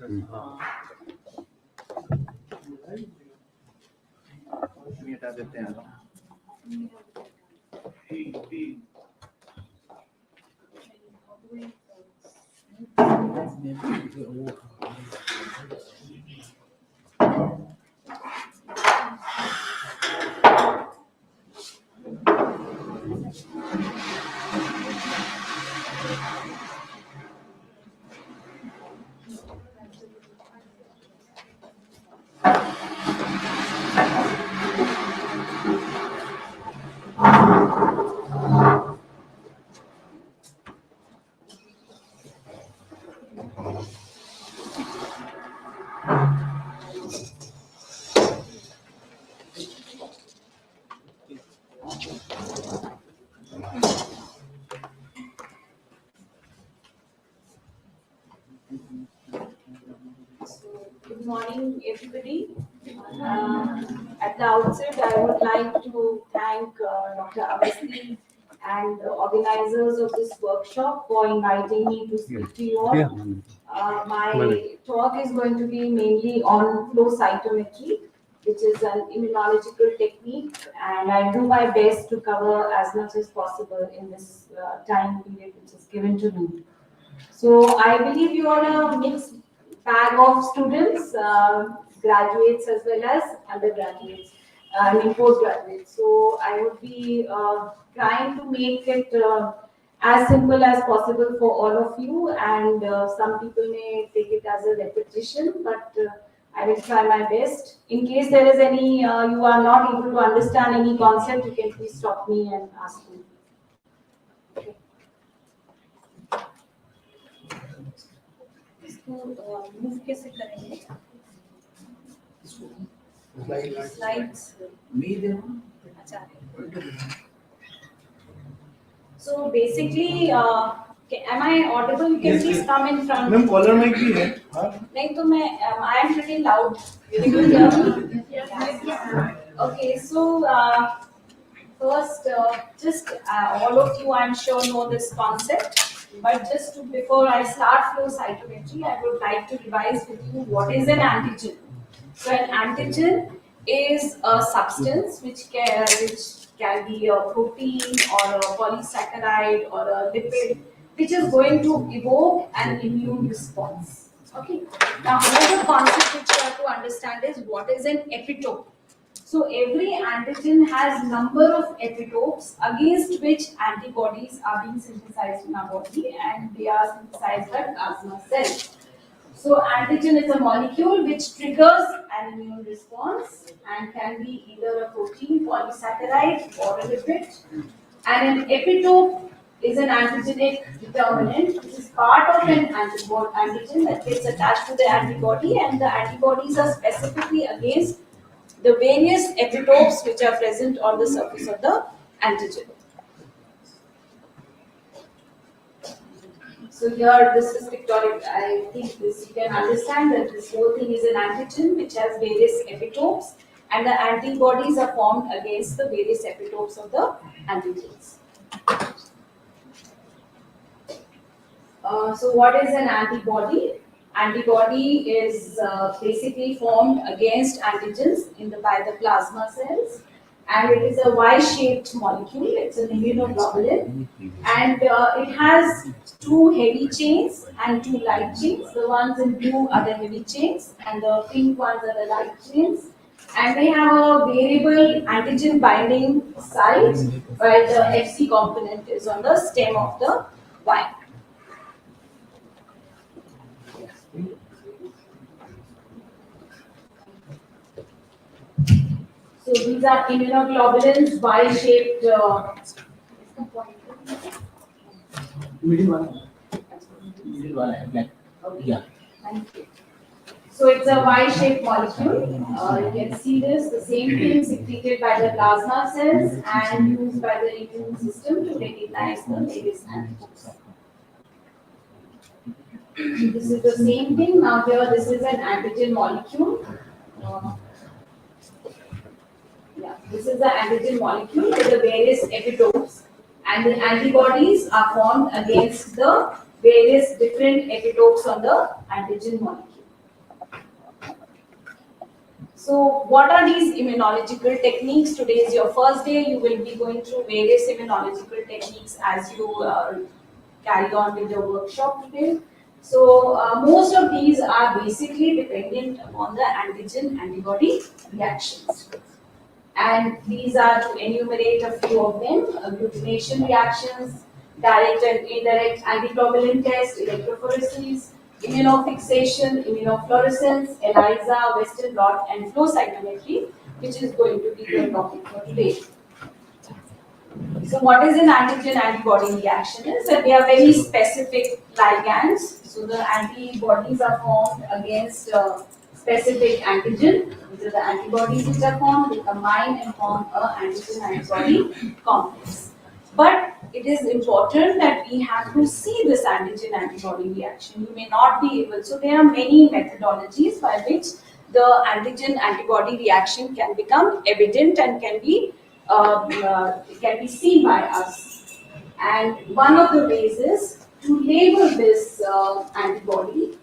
मिटा देते हैं Good morning, everybody. At the outset, I would like to thank Dr. Avasti and the organizers of this workshop for inviting me to speak to you all. My talk is going to be mainly on flow cytometry, which is an immunological technique, and I do my best to cover as much as possible in this time period which is given to me. So I believe you are a mixed bag of students, graduates as well as undergraduates, postgraduates. So I would be trying to make it as simple as possible for all of you, and some people may take it as a repetition, but I will try my best. In case there is any, you are not able to understand any concept, you can please stop me and ask me. Okay. Move कैसे करेंगे slides अच्छा So basically, am I audible? You can please come in front. Ma'am collar mic भी है नहीं तो मैं I am pretty loud. You will hear me? Okay, so first, just all of you I'm sure know this concept. But just before I start flow cytometry, I would like to revise with you what is an antigen. So an antigen is a substance which can be a protein or a polysaccharide or a lipid, which is going to evoke an immune response. Okay. Now another concept which you have to understand is what is an epitope. So every antigen has number of epitopes against which antibodies are being synthesized in our body, and they are synthesized by plasma cells. So antigen is a molecule which triggers an immune response and can be either a protein, polysaccharide or a lipid. And an epitope is an antigenic determinant, which is part of an antigen that gets attached to the antibody, and the antibodies are specifically against the various epitopes which are present on the surface of the antigen. So here this is pictorial. I think this you can understand that this whole thing is an antigen which has various epitopes, and the antibodies are formed against the various epitopes of the antigens. So what is an antibody? Antibody is basically formed against antigens by the plasma cells, and it is a Y-shaped molecule. It's an immunoglobulin, and it has two heavy chains and two light chains. The ones in blue are the heavy chains, and the pink ones are the light chains. And they have a variable antigen binding site, where the Fc component is on the stem of the Y. So these are immunoglobulins, Y-shaped. Middle one, black. Yeah. Thank you. So it's a Y-shaped molecule. You can see this, the same thing secreted by the plasma cells and used by the immune system to recognize the various antigens. This is the same thing. Now here this is an antigen molecule. This is the antigen molecule with the various epitopes, and the antibodies are formed against the various different epitopes on the antigen molecule. So what are these immunological techniques? Today is your first day. You will be going through various immunological techniques as you carry on with your workshop today. So most of these are basically dependent upon the antigen antibody reactions. And these are, to enumerate a few of them: agglutination reactions, direct and indirect anticoagulant test, electrophoresis, immunofixation, immunofluorescence, ELISA, Western blot, and flow cytometry, which is going to be the topic for today. So what is an antigen antibody reaction is that they are very specific ligands. So the antibodies are formed against specific antigen. These are the antibodies which are formed, they combine and form a antigen antibody complex. But it is important that we have to see this antigen antibody reaction. You may not be able, so there are many methodologies by which the antigen antibody reaction can become evident and can be seen by us. And one of the ways is to label this antibody.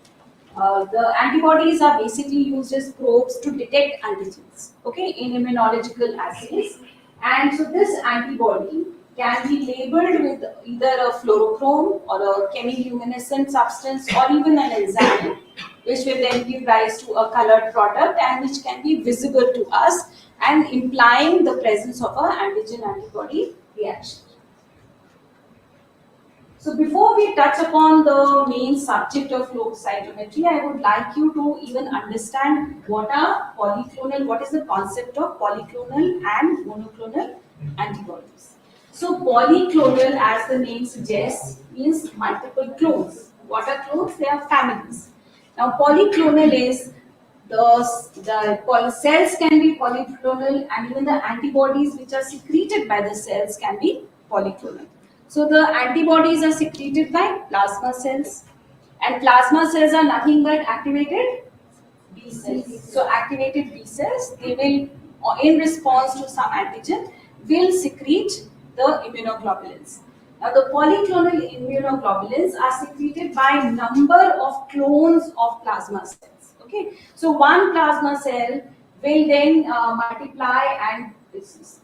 The antibodies are basically used as probes to detect antigens, okay, in immunological assays. And so this antibody can be labeled with either a fluorochrome or a chemiluminescent substance or even an enzyme, which will then give rise to a colored product and which can be visible to us and implying the presence of a antigen antibody reaction. So before we touch upon the main subject of flow cytometry, I would like you to even understand what is the concept of polyclonal and monoclonal antibodies. So polyclonal, as the name suggests, means multiple clones. What are clones? They are families. Now polyclonal is the cells can be polyclonal, and even the antibodies which are secreted by the cells can be polyclonal. So the antibodies are secreted by plasma cells, and plasma cells are nothing but activated B cells. So activated B cells, they will, in response to some antigen, will secrete the immunoglobulins. Now the polyclonal immunoglobulins are secreted by number of clones of plasma cells. Okay, so one plasma cell will then multiply, and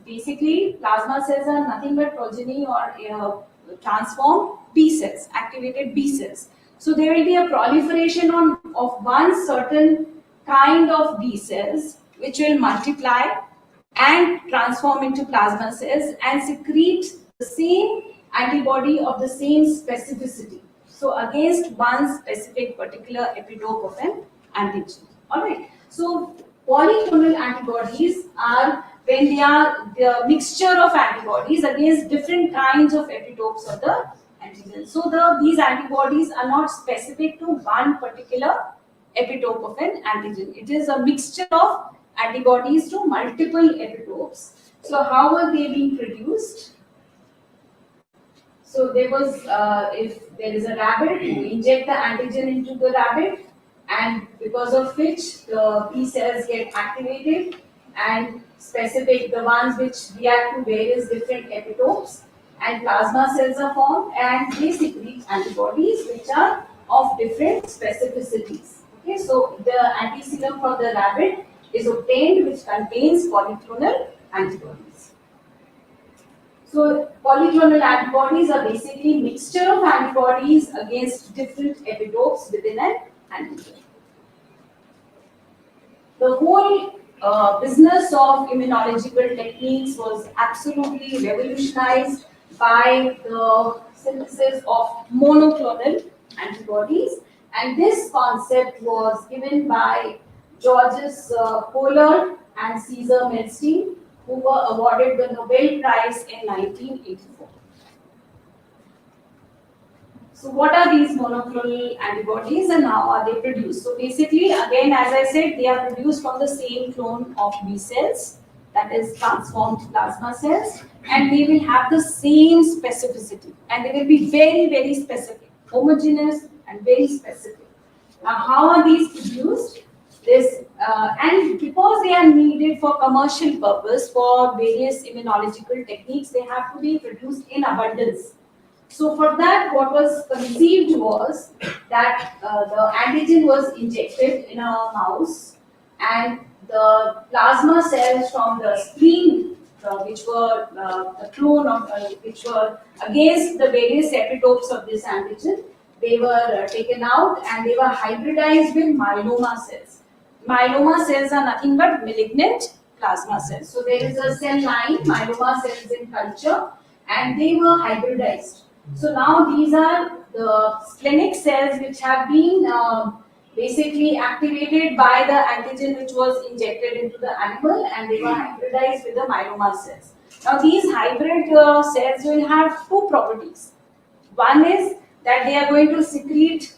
basically plasma cells are nothing but progeny or transformed B cells, activated B cells. So there will be a proliferation of one certain kind of B cells which will multiply and transform into plasma cells and secrete the same antibody of the same specificity. So against one specific particular epitope of an antigen. Alright. So polyclonal antibodies are when they are the mixture of antibodies against different kinds of epitopes of the antigen. So these antibodies are not specific to one particular epitope of an antigen. It is a mixture of antibodies to multiple epitopes. So how are they being produced? So there was, if there is a rabbit, you inject the antigen into the rabbit, and because of which the B cells get activated, and specific, the ones which react to various different epitopes, and plasma cells are formed, and they secrete antibodies which are of different specificities. Okay, so the antiserum from the rabbit is obtained, which contains polyclonal antibodies. So polyclonal antibodies are basically mixture of antibodies against different epitopes within an antigen. The whole business of immunological techniques was absolutely revolutionized by the synthesis of monoclonal antibodies, and this concept was given by Georges Pollard and Cesar Milstein, who were awarded the Nobel Prize in 1984. So what are these monoclonal antibodies and how are they produced? So basically, again, as I said, they are produced from the same clone of B cells, that is transformed plasma cells, and they will have the same specificity, and they will be very, very specific, homogeneous and very specific. Now, how are these produced? And because they are needed for commercial purpose, for various immunological techniques, they have to be produced in abundance. So for that, what was conceived was that the antigen was injected in a mouse, and the plasma cells from the spleen, which were the clone of, which were against the various epitopes of this antigen, they were taken out and they were hybridized with myeloma cells. Myeloma cells are nothing but malignant plasma cells. So there is a cell line, myeloma cells in culture, and they were hybridized. So now these are the splenic cells which have been basically activated by the antigen which was injected into the animal, and they were hybridized with the myeloma cells. Now these hybrid cells will have two properties. One is that they are going to secrete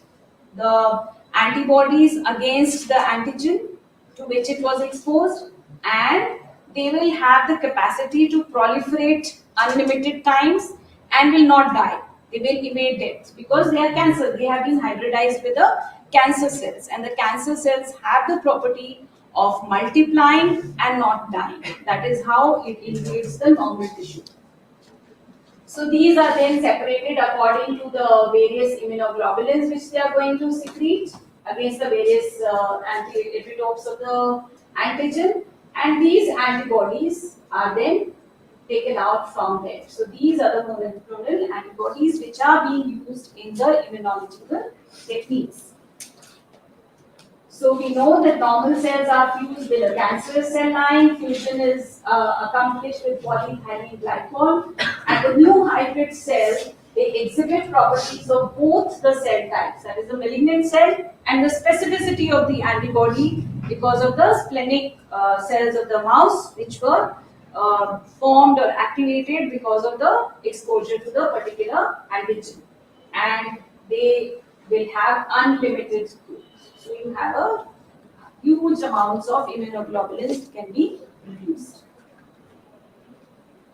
the antibodies against the antigen to which it was exposed, and they will have the capacity to proliferate unlimited times and will not die. They will evade death because they are cancer. They have been hybridized with the cancer cells, and the cancer cells have the property of multiplying and not dying. That is how it invades the normal tissue. So these are then separated according to the various immunoglobulins which they are going to secrete against the various anti-epitopes of the antigen, and these antibodies are then taken out from there. So these are the monoclonal antibodies which are being used in the immunological techniques. So we know that normal cells are fused with a cancerous cell line. Fusion is accomplished with polyethylene glycol, and the new hybrid cell, they exhibit properties of both the cell types, that is the malignant cell and the specificity of the antibody because of the splenic cells of the mouse which were formed or activated because of the exposure to the particular antigen, and they will have unlimited growth. So you have a huge amounts of immunoglobulins can be produced.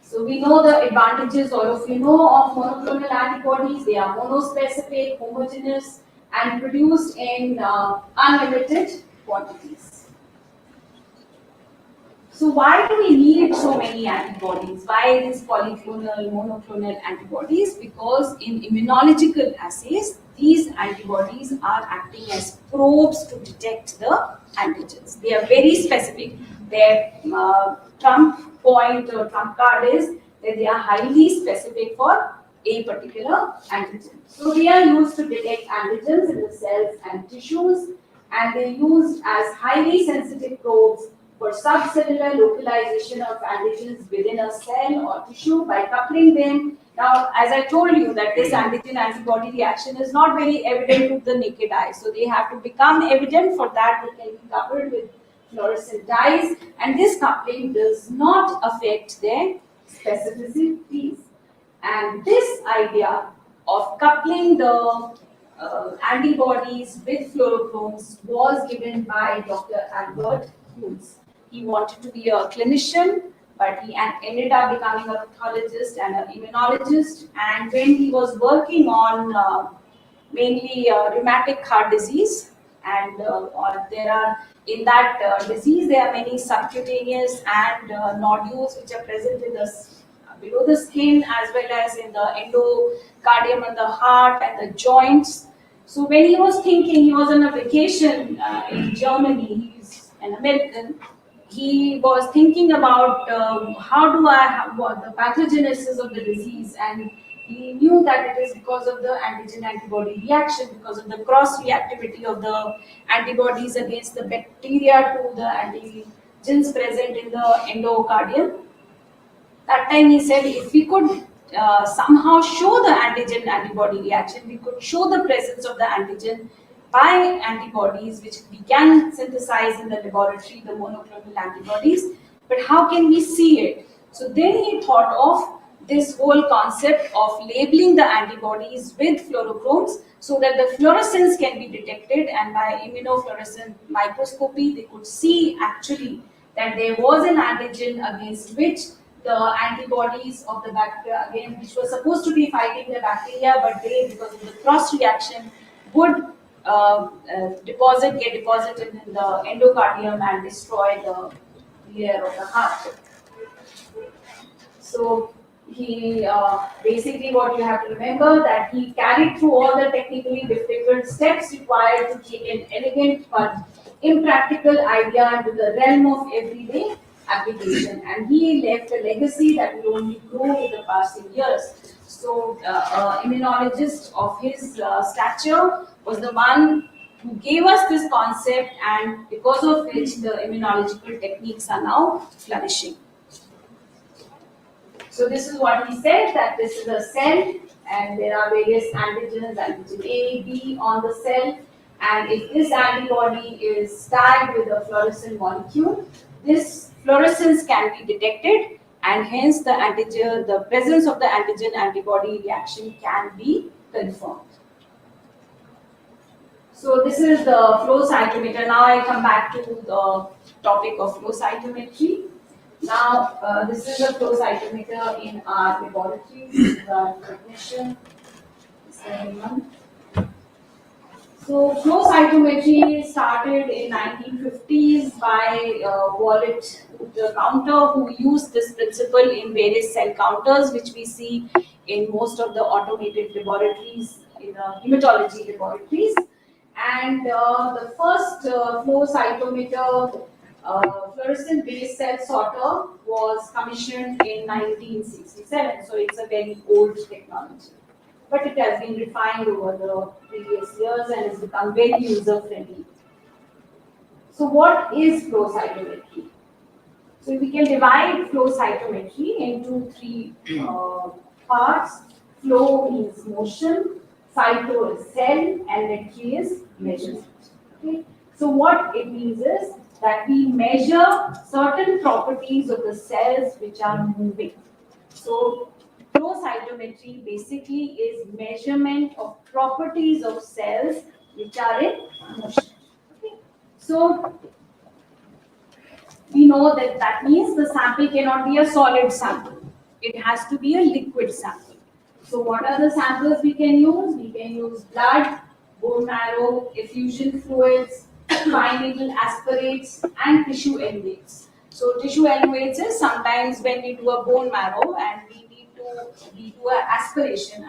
So we know the advantages, all of you know, of monoclonal antibodies. They are monospecific, homogeneous, and produced in unlimited quantities. So why do we need so many antibodies? Why these polyclonal, monoclonal antibodies? Because in immunological assays, these antibodies are acting as probes to detect the antigens. They are very specific. Their trump point or trump card is that they are highly specific for a particular antigen. So they are used to detect antigens in the cells and tissues, and they are used as highly sensitive probes for subcellular localization of antigens within a cell or tissue by coupling them. Now, as I told you that this antigen-antibody reaction is not very evident to the naked eye. So they have to become evident. For that, they can be coupled with fluorescent dyes, and this coupling does not affect their specificities. And this idea of coupling the antibodies with fluorochromes was given by Dr. Albert Hughes. He wanted to be a clinician, but he ended up becoming a pathologist and an immunologist. And when he was working on mainly rheumatic heart disease, and there are in that disease there are many subcutaneous and nodules which are present in the below the skin as well as in the endocardium and the heart and the joints. So when he was thinking, he was on a vacation in Germany. He's an American. He was thinking about how do I have the pathogenesis of the disease, and he knew that it is because of the antigen-antibody reaction, because of the cross-reactivity of the antibodies against the bacteria to the antigens present in the endocardium. That time he said, if we could somehow show the antigen-antibody reaction, we could show the presence of the antigen by antibodies which we can synthesize in the laboratory, the monoclonal antibodies, but how can we see it? So then he thought of this whole concept of labeling the antibodies with fluorochromes so that the fluorescence can be detected, and by immunofluorescent microscopy they could see actually that there was an antigen against which the antibodies of the bacteria, again, which were supposed to be fighting the bacteria, but they, because of the cross reaction, would get deposited in the endocardium and destroy the layer of the heart. So he basically, what you have to remember, that he carried through all the technically difficult steps required to take an elegant but impractical idea to the realm of everyday application, and he left a legacy that will only grow with the passing years. So, immunologist of his stature was the one who gave us this concept, and because of which the immunological techniques are now flourishing. So this is what he said, that this is a cell and there are various antigens, antigen A, B on the cell, and if this antibody is tagged with a fluorescent molecule, this fluorescence can be detected, and hence the antigen, the presence of the antigen antibody reaction can be confirmed. So this is the flow cytometer. Now I come back to the topic of flow cytometry. Now this is the flow cytometer in our laboratory. This is our technician. So flow cytometry started in 1950s by Wallet Counter, who used this principle in various cell counters, which we see in most of the automated laboratories, in hematology laboratories. And the first flow cytometer fluorescent based cell sorter was commissioned in 1967. So it's a very old technology, but it has been refined over the previous years and has become very user friendly. So what is flow cytometry? So we can divide flow cytometry into three parts. Flow means motion, cyto is cell, and metry is measurement. Okay? So what it means is that we measure certain properties of the cells which are moving. So flow cytometry basically is measurement of properties of cells which are in motion. Okay? So we know that that means the sample cannot be a solid sample. It has to be a liquid sample. So what are the samples we can use? We can use blood, bone marrow, effusion fluids, fine needle aspirates, and tissue elevates. So tissue elevates is sometimes when we do a bone marrow and we do an aspiration.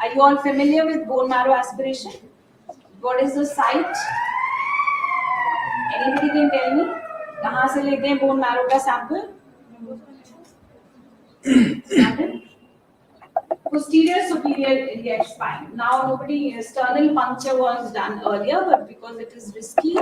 Are you all familiar with bone marrow aspiration? What is the site? Anybody can tell me? कहाँ से लेते हैं bone marrow का sample? Posterior superior iliac spine. Now external puncture was done earlier, but because it is risky,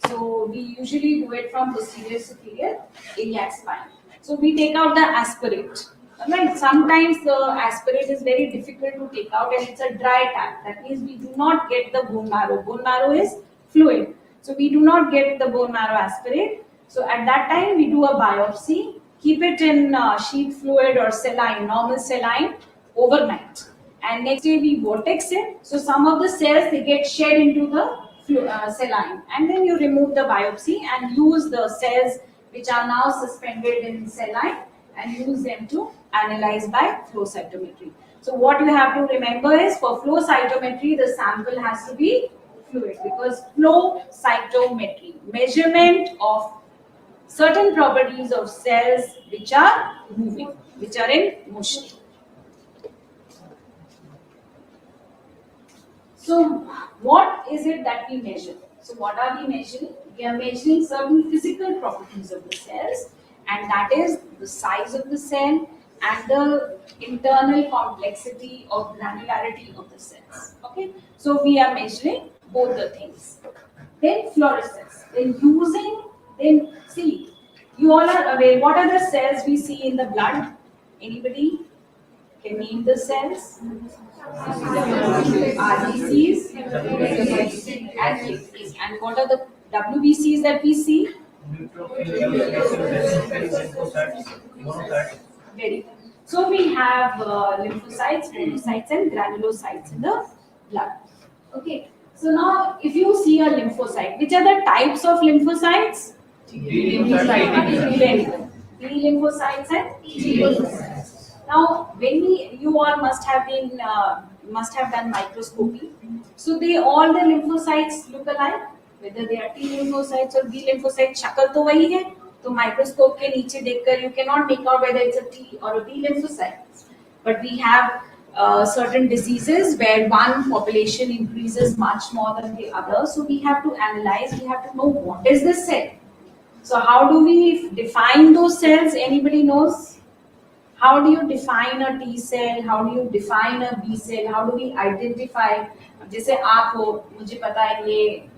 so we usually do it from posterior superior iliac spine. So we take out the aspirate. Right? Sometimes the aspirate is very difficult to take out and it's a dry tap. That means we do not get the bone marrow. Bone marrow is fluid. So we do not get the bone marrow aspirate. So at that time we do a biopsy, keep it in sheet fluid or saline, normal saline, overnight. And next day we vortex it. So some of the cells, they get shed into the saline. And then you remove the biopsy and use the cells which are now suspended in saline and use them to analyze by flow cytometry. So what you have to remember is for flow cytometry, the sample has to be fluid, because flow cytometry, measurement of certain properties of cells which are moving, which are in motion. So what is it that we measure? So what are we measuring? We are measuring certain physical properties of the cells, and that is the size of the cell and the internal complexity or granularity of the cells. Okay, so we are measuring both the things. Then fluorescence. Then see, you all are aware, what are the cells we see in the blood? Anybody can name the cells? RBCs and KCs. And what are the WBCs that we see? Very good. So we have lymphocytes, monocytes, and granulocytes in the blood. Okay. So now, if you see a lymphocyte, which are the types of lymphocytes? B lymphocytes and T lymphocytes. Now, you all must have done microscopy. So all the lymphocytes look alike, whether they are T lymphocytes or B lymphocytes. शक्ल तो वही है. तो microscope के नीचे देखकर you cannot make out whether it's a T or a B lymphocyte. But we have certain diseases where one population increases much more than the other. So we have to analyze, we have to know what is this cell. So how do we define those cells? Anybody knows? How do you define a T cell? How do you define a B cell? How do we identify? जैसे आप हो, मुझे पता है ये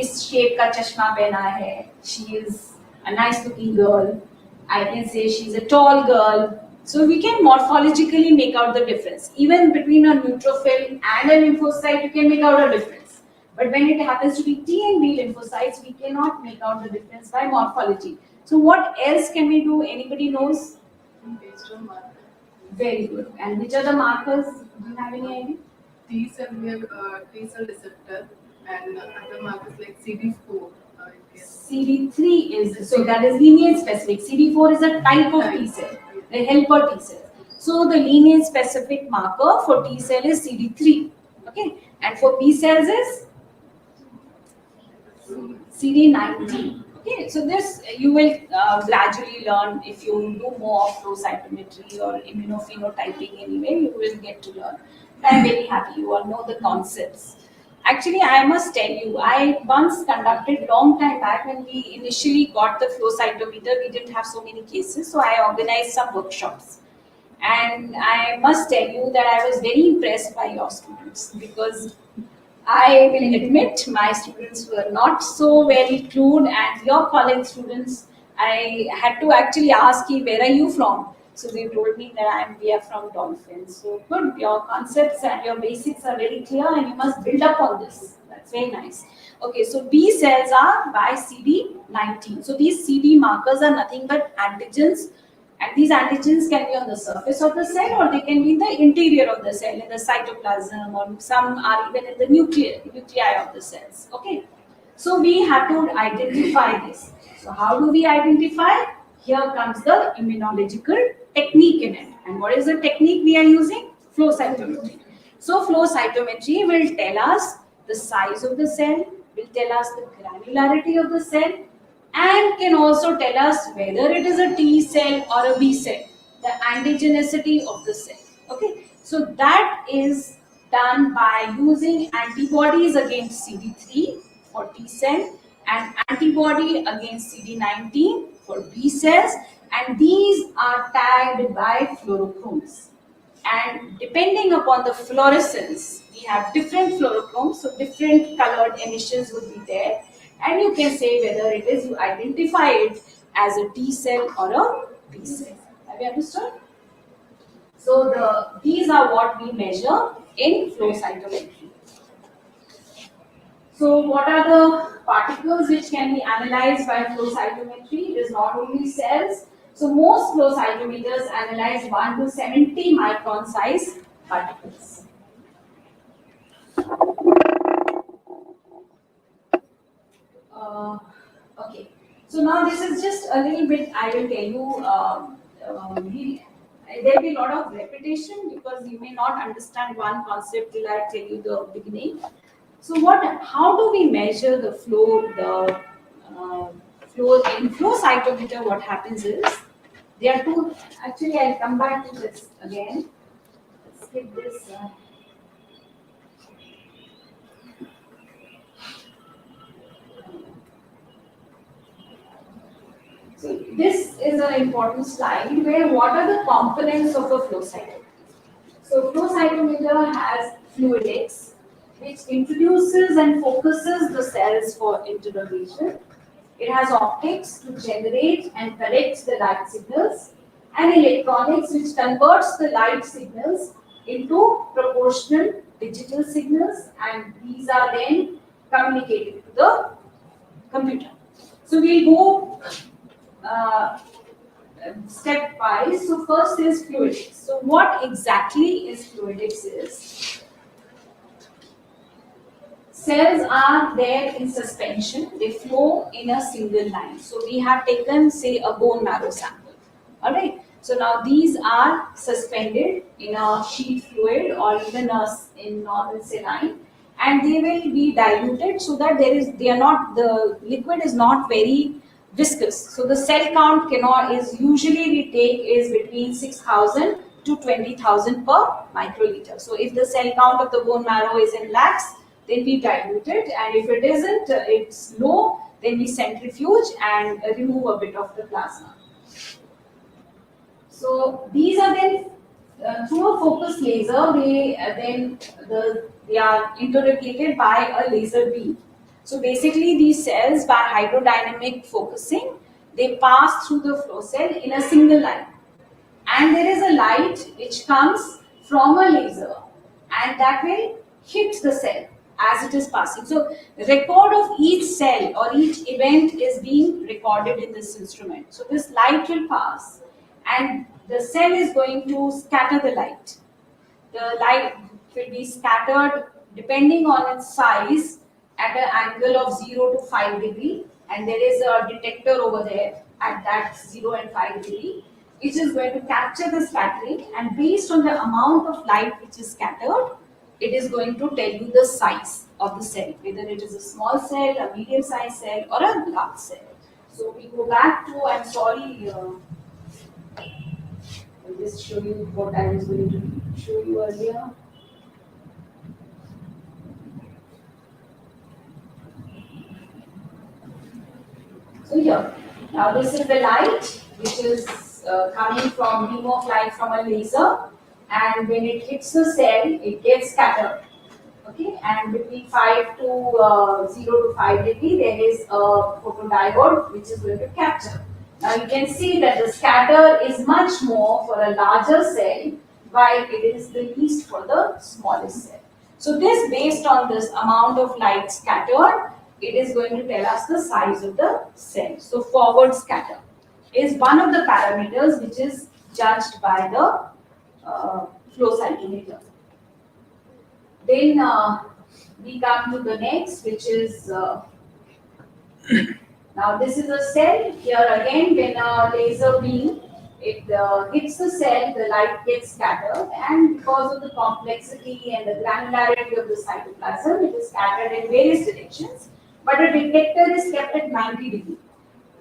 इस shape का चश्मा पहना है. She is a nice looking girl. I can say she's a tall girl. So we can morphologically make out the difference. Even between a neutrophil and a lymphocyte, you can make out a difference. But when it happens to be T and B lymphocytes, we cannot make out the difference by morphology. So what else can we do? Anybody knows? Based on marker. Very good. And which are the markers? Do you have any idea? T cell, we have T cell receptor, and other markers like CD4. CD3 is, so that is lineage specific. CD4 is a type of T cell, the helper T cell. So the lineage specific marker for T cell is CD3. Okay. And for B cells is CD19. Okay, so this you will gradually learn if you do more of flow cytometry or immunophenotyping anyway, you will get to learn. I'm very happy you all know the concepts. Actually, I must tell you, I once conducted long time back when we initially got the flow cytometer, we didn't have so many cases, so I organized some workshops. And I must tell you that I was very impressed by your students because I will admit my students were not so very clued, and your college students, I had to actually ask, where are you from? So they told me that we are from Dolphins. So good, your concepts and your basics are very clear and you must build up on this. That's very nice. Okay, so B cells are by CD19. So these CD markers are nothing but antigens. And these antigens can be on the surface of the cell or they can be in the interior of the cell, in the cytoplasm, or some are even in the nuclei of the cells. Okay. So we have to identify this. So how do we identify? Here comes the immunological technique in it. And what is the technique we are using? Flow cytometry. So flow cytometry will tell us the size of the cell, will tell us the granularity of the cell, and can also tell us whether it is a T cell or a B cell, the antigenicity of the cell. Okay, so that is done by using antibodies against CD3 for T cell and antibody against CD19 for B cells, and these are tagged by fluorochromes. And depending upon the fluorescence, we have different fluorochromes, so different colored emissions would be there. And you can say whether it is, you identify it as a T cell or a B cell. Have you understood? So these are what we measure in flow cytometry. So what are the particles which can be analyzed by flow cytometry? It is not only cells. So most flow cytometers analyze 1 to 70 micron size particles. Okay, so now this is just a little bit, I will tell you, there will be a lot of repetition because you may not understand one concept till I tell you the beginning. So how do we measure the flow, in flow cytometer? What happens is, there are two, actually I'll come back to this again. Let's skip this. So this is an important slide where what are the components of a flow cytometer? So flow cytometer has fluidics, which introduces and focuses the cells for interrogation. It has optics to generate and correct the light signals, and electronics which converts the light signals into proportional digital signals, and these are then communicated to the computer. So we'll go stepwise. So first is fluidics. So what exactly is fluidics is, cells are there in suspension, they flow in a single line. So we have taken, say, a bone marrow sample. Alright, so now these are suspended in a sheet fluid or even in normal saline, and they will be diluted so that the liquid is not very viscous. So the cell count is usually we take is between 6,000 to 20,000 per microliter. So if the cell count of the bone marrow is in lakhs, then we dilute it, and if it isn't, it's low, then we centrifuge and remove a bit of the plasma. So these are then through a focused laser, they are interrogated by a laser beam. So basically, these cells, by hydrodynamic focusing, they pass through the flow cell in a single line, and there is a light which comes from a laser, and that will hit the cell as it is passing. So record of each cell or each event is being recorded in this instrument. So this light will pass, and the cell is going to scatter the light. The light will be scattered depending on its size at an angle of 0 to 5 degree, and there is a detector over there at that 0 and 5 degree, which is going to capture the scattering, and based on the amount of light which is scattered, it is going to tell you the size of the cell, whether it is a small cell, a medium sized cell, or a large cell. So we go back to, I'm sorry, I'll just show you what I was going to show you earlier. So here, now this is the light which is coming from beam of light from a laser, and when it hits the cell, it gets scattered. Okay, and between 5 to 0 to 5 degree, there is a photodiode which is going to capture. Now you can see that the scatter is much more for a larger cell, while it is the least for the smallest cell. So this, based on this amount of light scattered, it is going to tell us the size of the cell. So forward scatter is one of the parameters which is judged by the flow cytometer. Then we come to the next, which is now this is a cell. Here again, when a laser beam it hits the cell, the light gets scattered, and because of the complexity and the granularity of the cytoplasm, it is scattered in various directions. But a detector is kept at 90 degrees.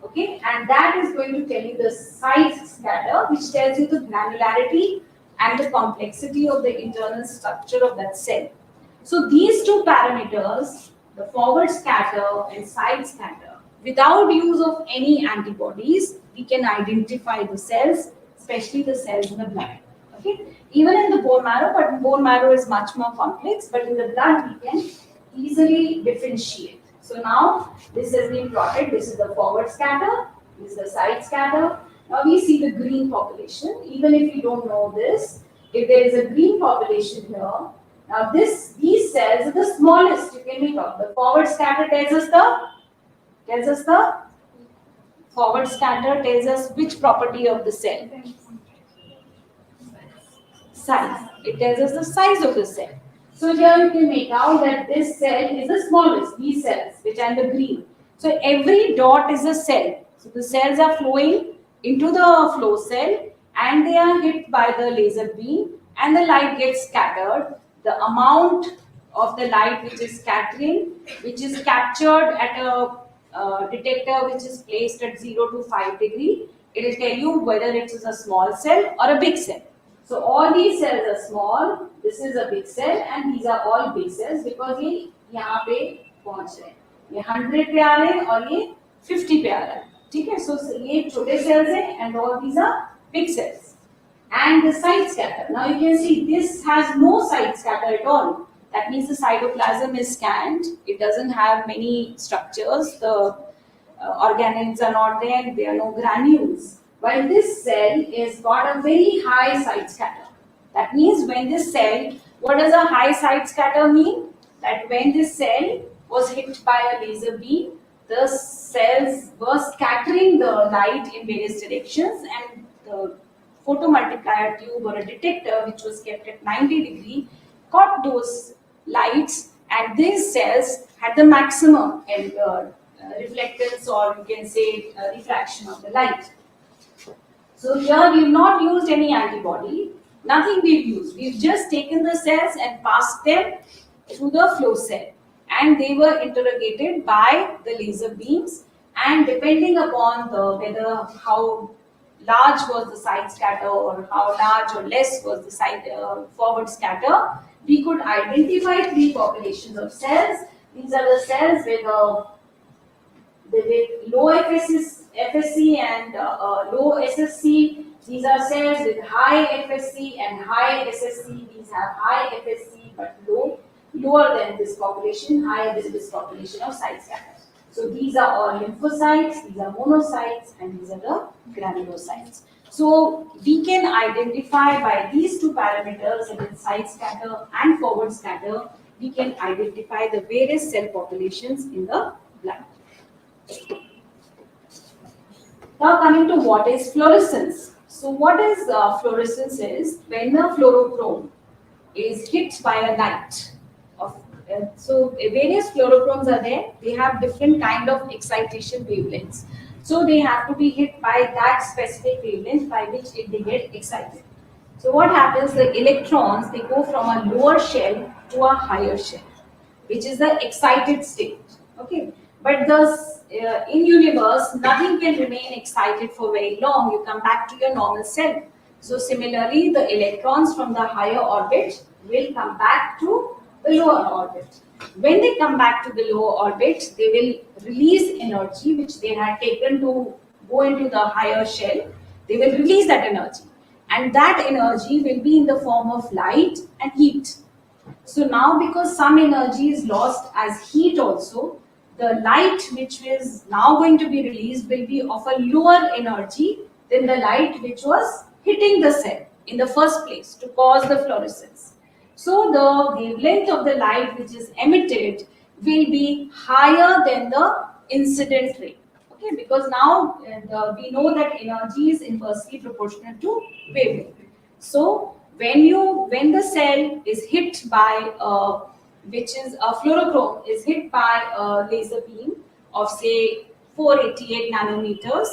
Okay, and that is going to tell you the size scatter, which tells you the granularity and the complexity of the internal structure of that cell. So these two parameters, the forward scatter and side scatter, without use of any antibodies, we can identify the cells, especially the cells in the blood. Okay, even in the bone marrow, but bone marrow is much more complex, but in the blood we can easily differentiate. So now this has been plotted. This is the forward scatter, this is the side scatter. Now we see the green population. Even if you don't know this, if there is a green population here, now these cells are the smallest you can make out. The forward scatter tells us the forward scatter tells us which property of the cell? Size. It tells us the size of the cell. So here you can make out that this cell is the smallest, these cells, which are the green. So every dot is a cell. So the cells are flowing into the flow cell, and they are hit by the laser beam, and the light gets scattered. The amount of the light which is scattering, which is captured at a detector which is placed at 0 to 5 degree, it will tell you whether it is a small cell or a big cell. So all these cells are small, this is a big cell, and these are all big cells because ये यहाँ पे पहुँच रहे हैं, ये 100 पे आ रहे हैं और ये 50 पे आ रहा है, ठीक है? So ये छोटे cells हैं and all these are big cells. And the side scatter. Now you can see this has no side scatter at all. That means the cytoplasm is scant. It doesn't have many structures. The organelles are not there. There are no granules. While this cell is got a very high side scatter. That means when this cell, what does a high side scatter mean? That when this cell was hit by a laser beam, the cells were scattering the light in various directions, and the photomultiplier tube or a detector which was kept at 90 degree caught those lights, and these cells had the maximum reflectance, or you can say refraction of the light. So here we have not used any antibody, nothing we've used. We've just taken the cells and passed them through the flow cell, and they were interrogated by the laser beams, and depending upon the how large was the side scatter or how large or less was the side forward scatter, we could identify three populations of cells. These are the cells with low FSC and low SSC. These are cells with high FSC and high SSC. These have high FSC but lower than this population, higher than this population of side scatters. So these are all lymphocytes, these are monocytes, and these are the granulocytes. So we can identify by these two parameters, that is side scatter and forward scatter, we can identify the various cell populations in the blood. Now coming to what is fluorescence. So what is fluorescence is when the fluorochrome is hit by a light. So various fluorochromes are there. They have different kind of excitation wavelengths. So they have to be hit by that specific wavelength by which they get excited. So what happens? The electrons, they go from a lower shell to a higher shell, which is the excited state. Okay, but in universe, nothing can remain excited for very long. You come back to your normal self. So similarly, the electrons from the higher orbit will come back to the lower orbit. When they come back to the lower orbit, they will release energy which they had taken to go into the higher shell. They will release that energy, and that energy will be in the form of light and heat. So now, because some energy is lost as heat also, the light which is now going to be released will be of a lower energy than the light which was hitting the cell in the first place to cause the fluorescence. So the wavelength of the light which is emitted will be higher than the incident ray. Okay, because now we know that energy is inversely proportional to wavelength. So when the cell is hit by which is a fluorochrome is hit by a laser beam of say 488 nanometers,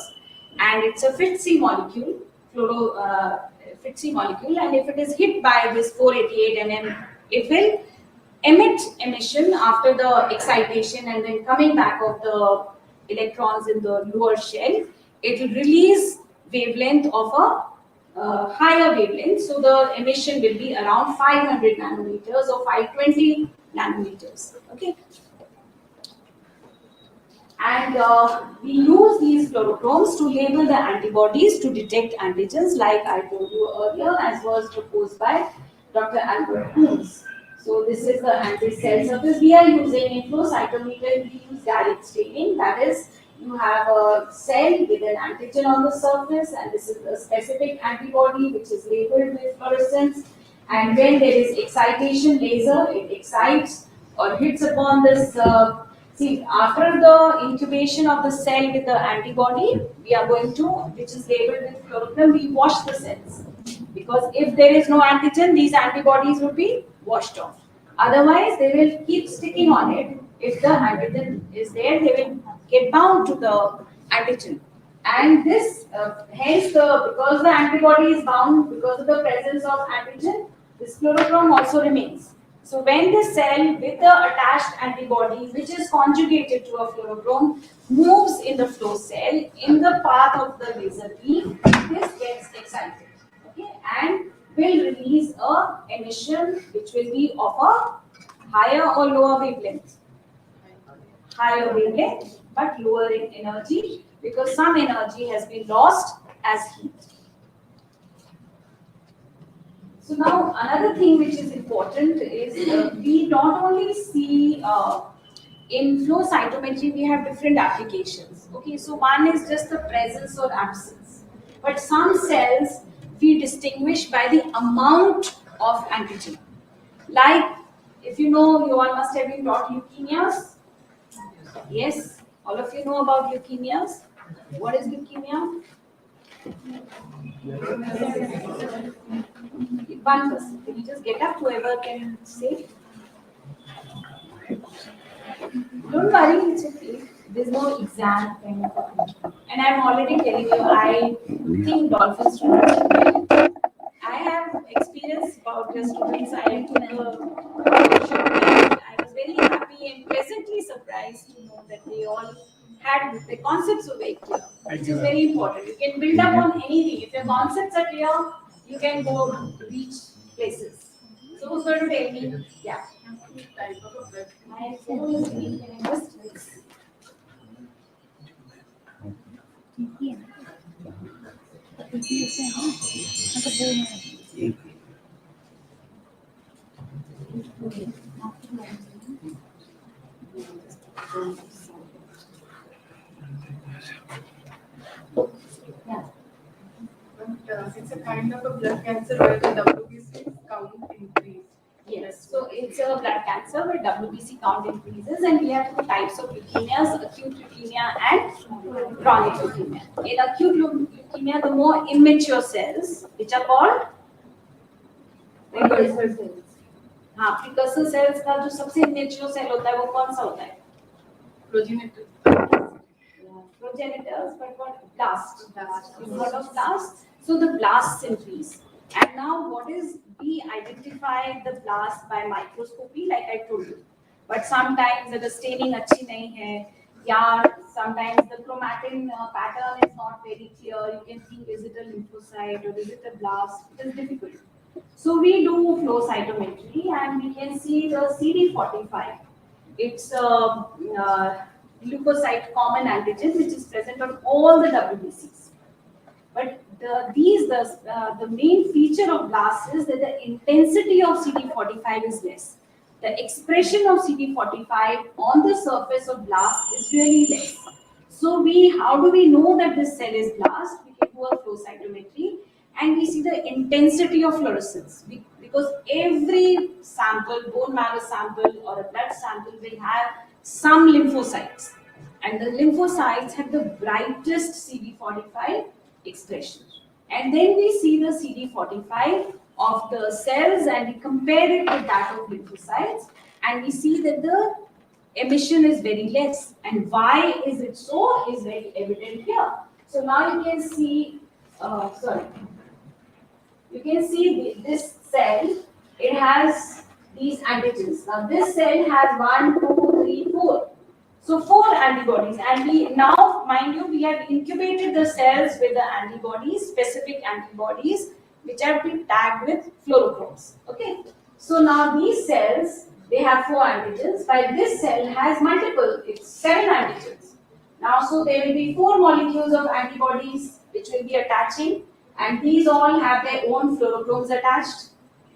and it's a FITC molecule, FITC molecule, and if it is hit by this 488 nm, it will emit emission after the excitation, and then coming back of the electrons in the lower shell, it will release wavelength of a higher wavelength. So the emission will be around 500 nanometers or 520 nanometers. Okay. And we use these fluorochromes to label the antibodies to detect antigens, like I told you earlier, as was proposed by Dr. Albert Holmes. So this is the anti-cell surface. We are using in flow cytometer, we use direct staining. That is, you have a cell with an antigen on the surface, and this is a specific antibody which is labeled with fluorescence. And when there is excitation laser, it excites or hits upon this. See, after the incubation of the cell with the antibody, we are going to, which is labeled with fluorochrome, we wash the cells. Because if there is no antigen, these antibodies would be washed off. Otherwise, they will keep sticking on it. If the antigen is there, they will get bound to the antigen. And this, hence, because the antibody is bound because of the presence of antigen, this fluorochrome also remains. So when the cell with the attached antibody, which is conjugated to a fluorochrome, moves in the flow cell in the path of the laser beam, this gets excited, okay, and will release a emission which will be of a higher or lower wavelength. Higher wavelength, but lower in energy, because some energy has been lost as heat. So now another thing which is important is we not only see in flow cytometry, we have different applications. Okay, so one is just the presence or absence, but some cells we distinguish by the amount of antigen. Like, if you know, you all must have been taught leukemias. Yes, all of you know about leukemias. What is leukemia? One person. Can you just get up? Whoever can say. Don't worry, it's okay. There's no exam kind of thing. And I'm already telling you, I think dolphin students. I have experience about the students. I was very happy and pleasantly surprised to know that they all had the concepts were very clear. which is very important. You can build up on anything. If your concepts are clear, you can go reach places. So who's going to tell me? Yeah. Type of a blood. My phone is weak. Can I just mix? Yeah. It's a kind of a blood cancer where the WBC count increase. Yes, so it's a blood cancer where WBC count increases, and we have two types of leukemias: acute leukemia and chronic leukemia. In acute leukemia, the more immature cells, which are called precursor cells. हाँ, precursor cells का जो सबसे immature cell होता है वो कौन सा होता है? Progenitor. Progenitors, but what? Blast. You've heard of blast? So the blasts increase. And now what is, we identify the blast by microscopy, like I told you. But sometimes the staining अच्छी नहीं है, या sometimes the chromatin pattern is not very clear. You can think, is it a lymphocyte or is it a blast? It is difficult. So we do flow cytometry and we can see the CD45. It's a leukocyte common antigen which is present on all the WBCs. But the main feature of blasts is that the intensity of CD45 is less. The expression of CD45 on the surface of blast is really less. So how do we know that this cell is blast? We can do a flow cytometry and we see the intensity of fluorescence because every sample, bone marrow sample or a blood sample will have some lymphocytes, and the lymphocytes have the brightest CD45 expression. And then we see the CD45 of the cells and we compare it with that of lymphocytes, and we see that the emission is very less. And why is it so is very evident here. So now you can see, you can see this cell, it has these antigens. Now this cell has 1, 2, 3, 4. So 4 antibodies, and we now, mind you, we have incubated the cells with the antibodies, specific antibodies, which have been tagged with fluorochromes. Okay. So now these cells, they have 4 antigens, while this cell has multiple, it's 7 antigens. Now, so there will be 4 molecules of antibodies which will be attaching, and these all have their own fluorochromes attached,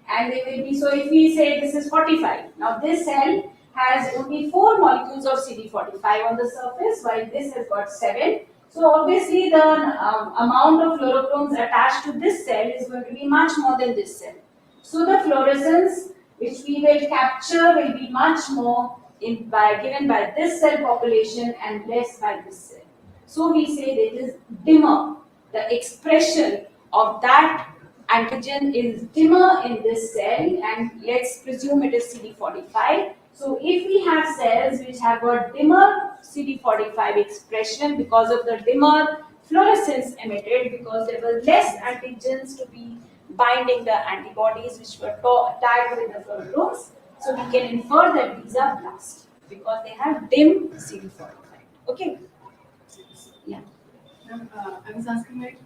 and they will be, so if we say this is 45, now this cell has only 4 molecules of CD45 on the surface, while this has got 7. So obviously the amount of fluorochromes attached to this cell is going to be much more than this cell. So the fluorescence which we will capture will be much more given by this cell population and less by this cell. So we say that it is dimmer. The expression of that antigen is dimmer in this cell, and let's presume it is CD45. So if we have cells which have a dimmer CD45 expression because of the dimmer fluorescence emitted, because there were less antigens to be binding the antibodies which were tagged with the fluorochromes, so we can infer that these are blasts because they have dim CD45. Okay? Yeah. I was asking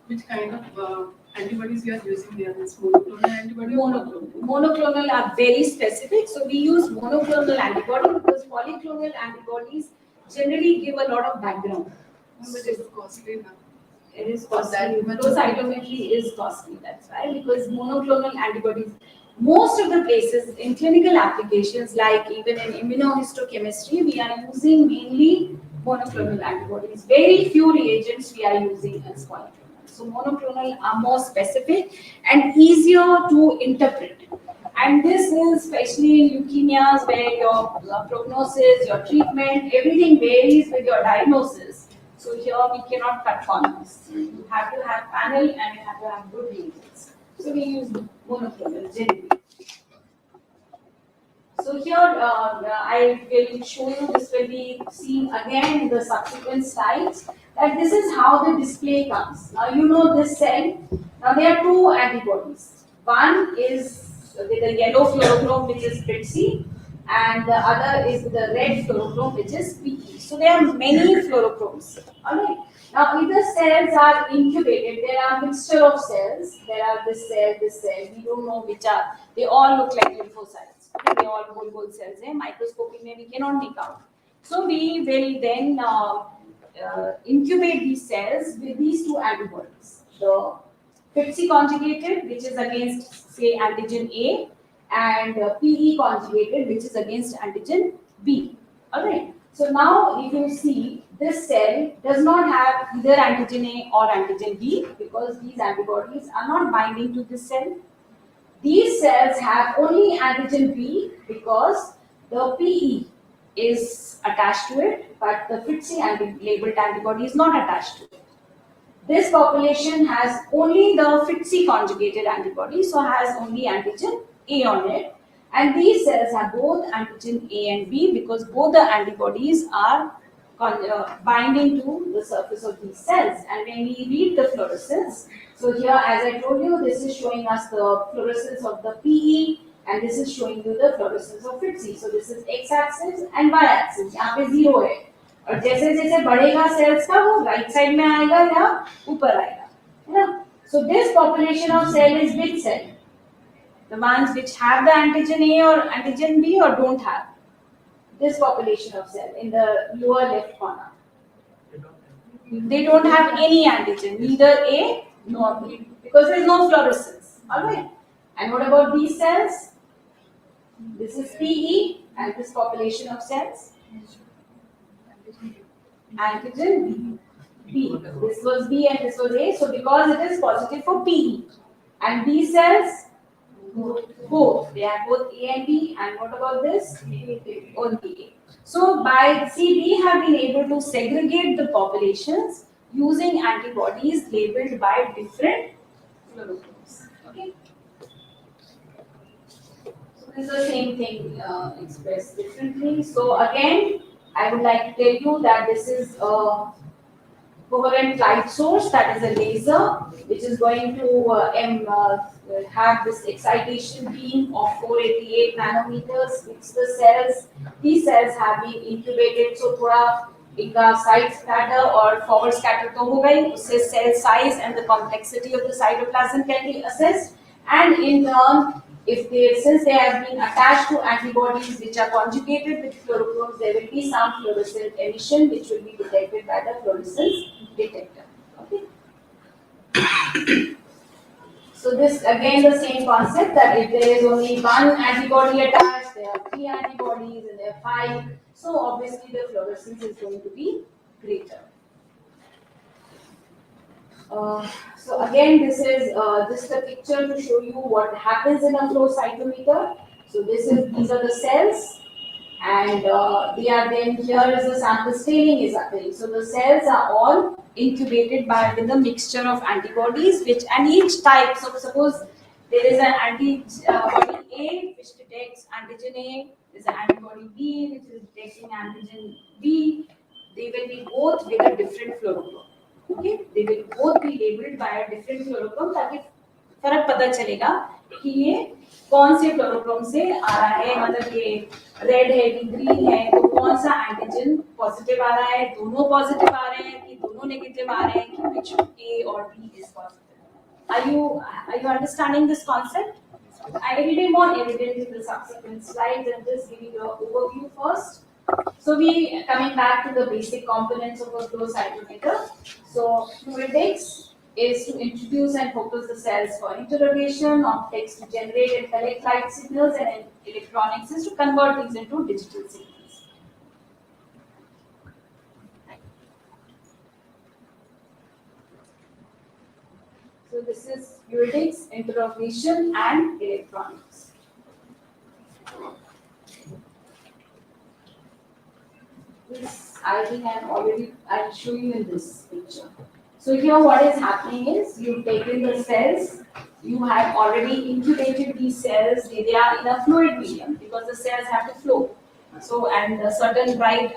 which kind of antibodies you are using there, this monoclonal antibody? Monoclonal are very specific, so we use monoclonal antibody because polyclonal antibodies generally give a lot of background. But it's costly now. It is costly. Flow cytometry is costly, that's why, because monoclonal antibodies, most of the places in clinical applications, like even in immunohistochemistry, we are using mainly monoclonal antibodies. Very few reagents we are using as polyclonal. So monoclonal are more specific and easier to interpret. And this is especially in leukemias where your prognosis, your treatment, everything varies with your diagnosis. So here we cannot cut corners. You have to have panel and you have to have good reagents. So we use monoclonal generally. So here I will show you, this will be seen again in the subsequent slides, that this is how the display comes. Now you know this cell. Now there are 2 antibodies. One is with a yellow fluorochrome which is PITC, and the other is the red fluorochrome, which is PE. So there are many fluorochromes. Alright. Now, if the cells are incubated, there are mixture of cells. There are this cell, this cell. We don't know which are. They all look like lymphocytes. Okay? They all gold cells. Microscopy we cannot make out. So we will then incubate these cells with these two antibodies. The FITC conjugated, which is against, say, antigen A, and PE conjugated, which is against antigen B. Alright. So now, if you see, this cell does not have either antigen A or antigen B because these antibodies are not binding to this cell. These cells have only antigen B because the PE is attached to it, but the FITC labeled antibody is not attached to it. This population has only the FITC conjugated antibody, so has only antigen A on it. And these cells have both antigen A and B because both the antibodies are binding to the surface of these cells. And when we read the fluorescence, so here, as I told you, this is showing us the fluorescence of the PE, and this is showing you the fluorescence of FITC. So this is x-axis and y-axis. यहाँ पे 0 है. और जैसे जैसे बढ़ेगा cells का वो right side में आएगा या ऊपर आएगा, है ना? So this population of cell is which cell? The ones which have the antigen A or antigen B or don't have. This population of cell in the lower left corner. They don't have any antigen, neither A nor B, because there is no fluorescence. Alright. And what about these cells? This is PE and this population of cells. Antigen B. This was B and this was A. So because it is positive for PE. And these cells, both. They have both A and B. And what about this? Only A. So by we have been able to segregate the populations using antibodies labeled by different fluorochromes. Okay. So this is the same thing expressed differently. So again, I would like to tell you that this is a coherent light source, that is a laser, which is going to have this excitation beam of 488 nanometers, hits the cells. These cells have been incubated, so थोड़ा इनका side scatter or forward scatter तो हो गई, उससे cell size and the complexity of the cytoplasm can be assessed, and in turn, since they have been attached to antibodies which are conjugated with fluorochromes, there will be some fluorescent emission which will be detected by the fluorescence detector. Okay. So this again the same concept that if there is only one antibody attached, there are 3 antibodies and there are 5. So obviously the fluorescence is going to be greater. So again, this is just a picture to show you what happens in a flow cytometer. So these are the cells, and they are then here is the sample staining is occurring. So the cells are all incubated with a mixture of antibodies, and each type. So suppose there is an antibody A which detects antigen A. There is an antibody B which is detecting antigen B. They will be both with a different fluorochrome. Okay, they will both be labeled by a different fluorochrome ताकि फर्क पता चलेगा कि ये कौन से fluorochrome से आ रहा है, मतलब ये red है कि green है, तो कौन सा antigen positive आ रहा है, दोनों positive आ रहे हैं कि दोनों negative आ रहे हैं कि which A or B is positive. Are you understanding this concept? I will be more evident in the subsequent slides and just giving you an overview first. So we coming back to the basic components of a flow cytometer. So fluidics is to introduce and focus the cells for interrogation, optics to generate and collect light signals, and electronics is to convert these into digital signals. So this is fluidics, interrogation, and electronics. This I think I'll show you in this picture. So here what is happening is you've taken the cells, you have already incubated these cells, they are in a fluid medium because the cells have to flow. So and a certain right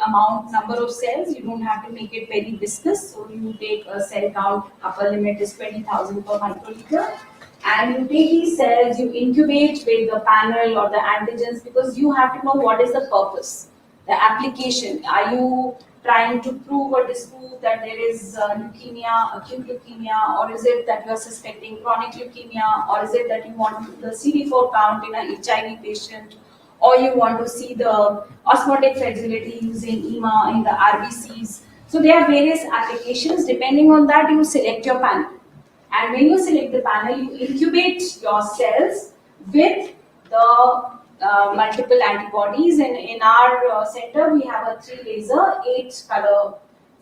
number of cells, you don't have to make it very viscous. So you take a cell count, upper limit is 20,000 per microliter. and you take these cells, you incubate with the panel or the antigens, because you have to know what is the purpose, the application. Are you trying to prove or disprove that there is leukemia, acute leukemia, or is it that you are suspecting chronic leukemia, or is it that you want the CD4 count in a HIV patient, or you want to see the osmotic fragility using EMA in the RBCs. So there are various applications. Depending on that, you select your panel. And when you select the panel, you incubate your cells with the multiple antibodies. And in our center, we have a 3 laser, 8 color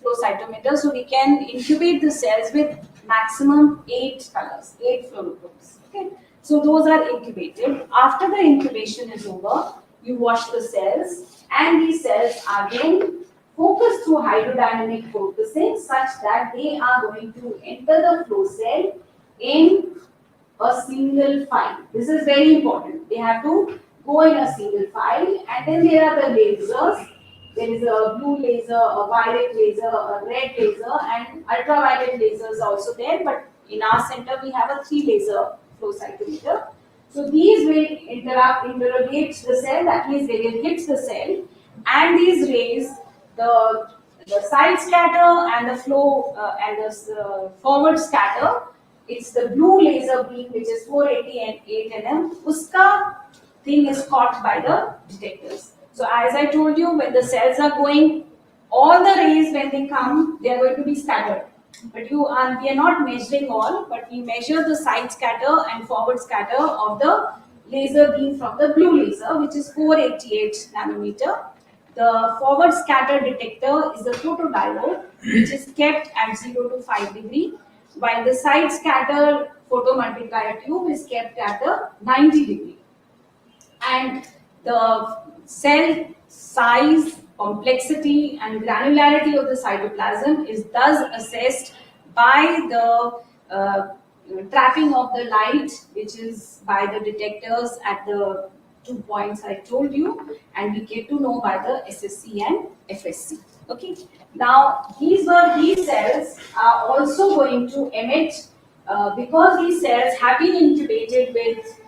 flow cytometer. So we can incubate the cells with maximum 8 colors, 8 fluorochromes. Okay. So those are incubated. After the incubation is over, you wash the cells, and these cells are then focused through hydrodynamic focusing such that they are going to enter the flow cell in a single file. This is very important. They have to go in a single file, and then there are the lasers. There is a blue laser, a violet laser, a red laser, and ultraviolet lasers also there. But in our center, we have a 3 laser flow cytometer. So these will interrogate the cell, that means they will hit the cell, and these rays, the side scatter and the flow and the forward scatter, it's the blue laser beam which is 488 nm. Uska thing is caught by the detectors. So as I told you, when the cells are going, all the rays when they come, they are going to be scattered. But we are not measuring all, but we measure the side scatter and forward scatter of the laser beam from the blue laser, which is 488 nanometer. The forward scatter detector is the photodiode, which is kept at 0 to 5 degree, while the side scatter photomultiplier tube is kept at the 90 degree. And the cell size, complexity and granularity of the cytoplasm is thus assessed by the trapping of the light, which is by the detectors at the 2 points I told you, and we get to know by the SSC and FSC. Okay. Now these cells are also going to emit because these cells have been incubated with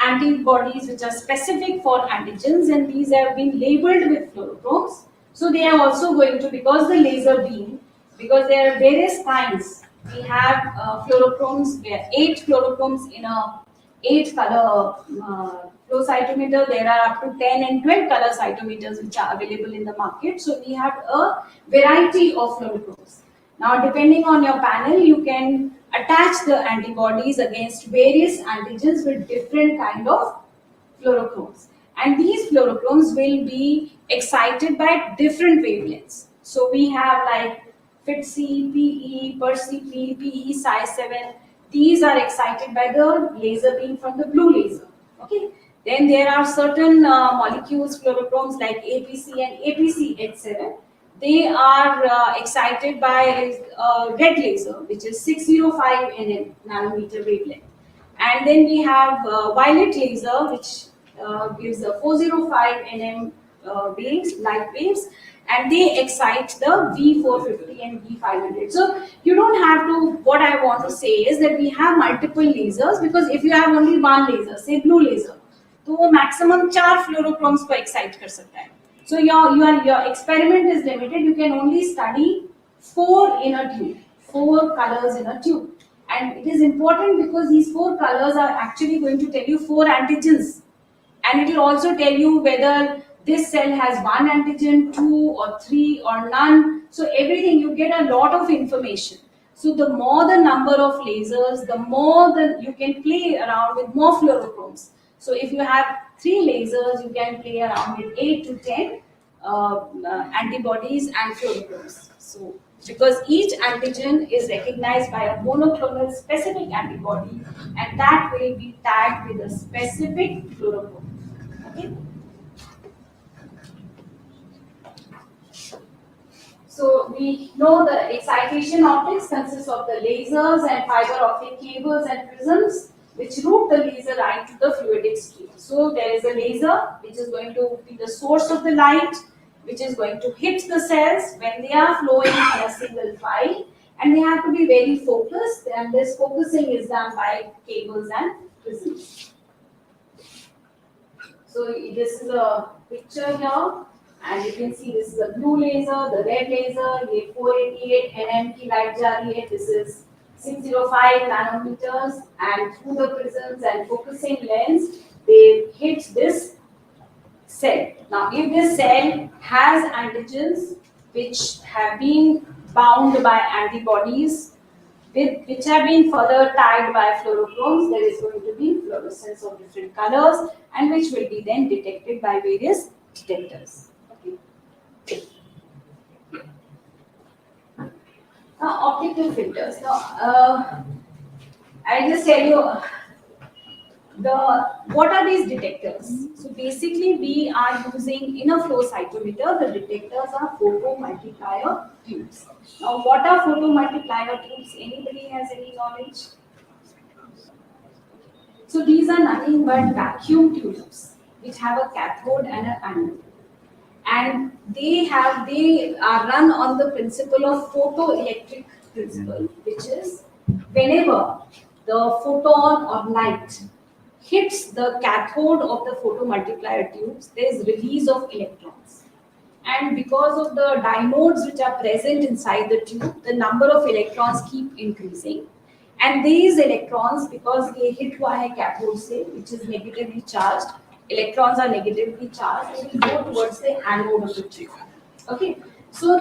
antibodies which are specific for antigens, and these have been labeled with fluorochromes. So they are also going to, because the laser beam, because there are various kinds. We have fluorochromes, we have 8 fluorochromes in a 8 color flow cytometer. There are up to 10 and 12 color cytometers which are available in the market. So we have a variety of fluorochromes. Now depending on your panel, you can attach the antibodies against various antigens with different kind of fluorochromes. And these fluorochromes will be excited by different wavelengths. So we have like FITC, PE, PERCP, PE, Psi7. These are excited by the laser beam from the blue laser. Okay. Then there are certain molecules, fluorochromes like APC and APC-H7. They are excited by red laser, which is 605 nanometer wavelength. And then we have violet laser, which gives a 405 nm waves, light waves, and they excite the V450 and V500. So you don't have to, what I want to say is that we have multiple lasers, because if you have only one laser, say blue laser, तो वो maximum 4 fluorochromes को excite कर सकता है. So your experiment is limited. You can only study 4 in a tube, 4 colors in a tube. And it is important because these 4 colors are actually going to tell you 4 antigens. And it will also tell you whether this cell has 1 antigen, 2 or 3 or none. So everything, you get a lot of information. So the more the number of lasers, the more you can play around with more fluorochromes. So if you have 3 lasers, you can play around with 8 to 10 antibodies and fluorochromes. So because each antigen is recognized by a monoclonal specific antibody, and that will be tagged with a specific fluorochrome. Okay. So we know the excitation optics consists of the lasers and fiber optic cables and prisms which route the laser light to the fluidic stream. So there is a laser which is going to be the source of the light, which is going to hit the cells when they are flowing in a single file, and they have to be very focused, and this focusing is done by cables and prisms. So this is a picture here, and you can see this is a blue laser, the red laser, ये 488 nm की light जा रही है, this is 605 nanometers, and through the prisms and focusing lens, they hit this cell. Now, if this cell has antigens which have been bound by antibodies, which have been further tagged by fluorochromes, there is going to be fluorescence of different colors, and which will be then detected by various detectors. Okay. Now, optical filters. Now, I'll just tell you what are these detectors. So basically, we are using in a flow cytometer, the detectors are photomultiplier tubes. Now, what are photomultiplier tubes? Anybody has any knowledge? So these are nothing but vacuum tubes which have a cathode and an anode, and they are run on the principle of photoelectric principle, which is whenever the photon or light hits the cathode of the photomultiplier tubes, there is release of electrons. And because of the diodes which are present inside the tube, the number of electrons keep increasing. And these electrons, because they hit via cathode say, which is negatively charged, electrons are negatively charged, they will go towards the anode of the tube. Okay. So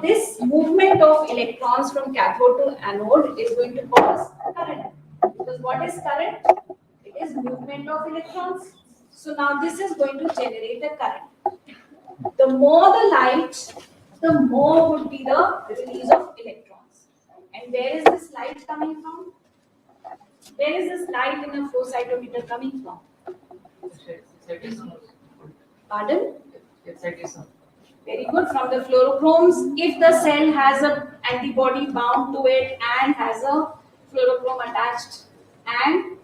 this movement of electrons from cathode to anode is going to cause current. Because what is current? It is movement of electrons. So now this is going to generate the current. The more the light, the more would be the release of electrons. And where is this light coming from? Where is this light in a flow cytometer coming from? Pardon? Excitation. Very good. From the fluorochromes. If the cell has an antibody bound to it and has a fluorochrome attached, and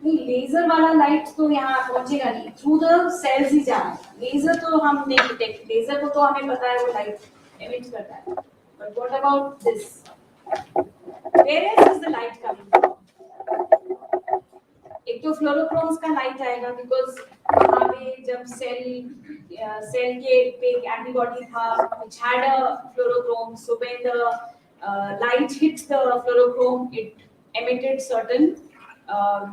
laser वाला light तो यहाँ पहुंचेगा नहीं, through the sales ही जाना है. Laser तो हम नहीं डिटेक्ट, लेजर को तो हमें पता है वो लाइट एमिट करता है, but what about this? Where is the light coming from? एक तो फ्लोरोक्रोम्स का लाइट आएगा, बिकॉज वहाँ पे जब सेल के पे एक एंटीबॉडी था which had a fluorochrome, so when the light hits the fluorochrome, it emitted certain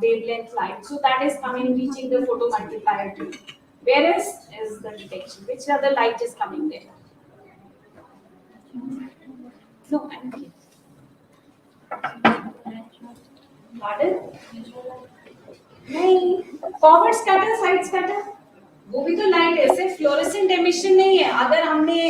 wavelength light. So that is coming, reaching the photomultiplier tube. Where is the detection? Which other light is coming there? No, I'm okay. Pardon? नहीं, forward scatter, side scatter, वो भी तो light है, सिर्फ fluorescent emission नहीं है. अगर हमने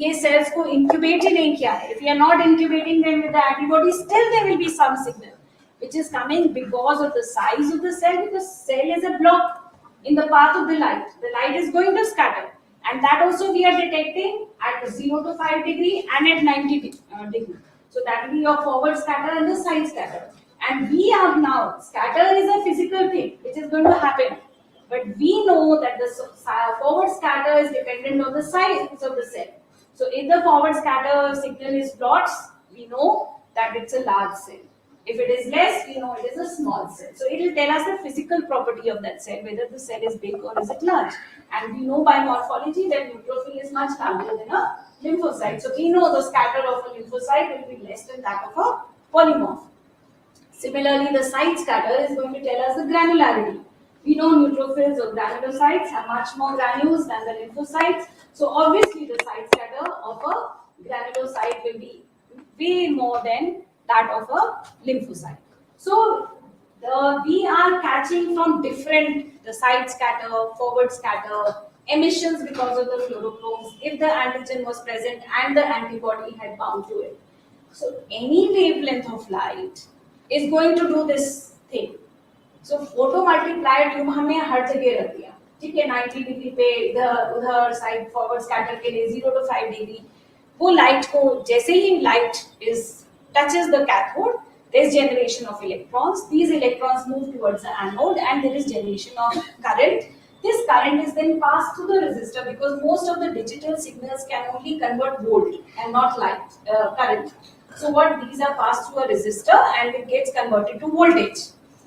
ये सेल्स को इंक्यूबेट ही नहीं किया है, if we are not incubating them with the antibody, still there will be some signal which is coming because of the size of the cell, because cell is a block in the path of the light. The light is going to scatter, and that also we are detecting at 0 to 5 degree and at 90 degree. So that will be your forward scatter and the side scatter. And we have now, scatter is a physical thing which is going to happen, but we know that the forward scatter is dependent on the size of the cell. So if the forward scatter signal is dots, we know that it's a large cell. If it is less, we know it is a small cell. So it will tell us the physical property of that cell, whether the cell is big or is it large. And we know by morphology that neutrophil is much larger than a lymphocyte. So we know the scatter of a lymphocyte will be less than that of a polymorph. Similarly, the side scatter is going to tell us the granularity. We know neutrophils or granulocytes have much more granules than the lymphocytes. So obviously the side scatter of a granulocyte will be way more than that of a lymphocyte. So we are catching from different, the side scatter, forward scatter, emissions because of the fluorochromes, if the antigen was present and the antibody had bound to it. So any wavelength of light is going to do this thing. So photomultiplier tube हमें हर जगह रख दिया, ठीक है, 90 degree पे, इधर उधर side forward scatter के लिए 0 to 5 डिग्री. वो लाइट को जैसे ही light touches the cathode, there is generation of electrons. These electrons move towards the anode and there is generation of current. This current is then passed through the resistor, because most of the digital signals can only convert volt and not light current. So what these are passed through a resistor and it gets converted to voltage.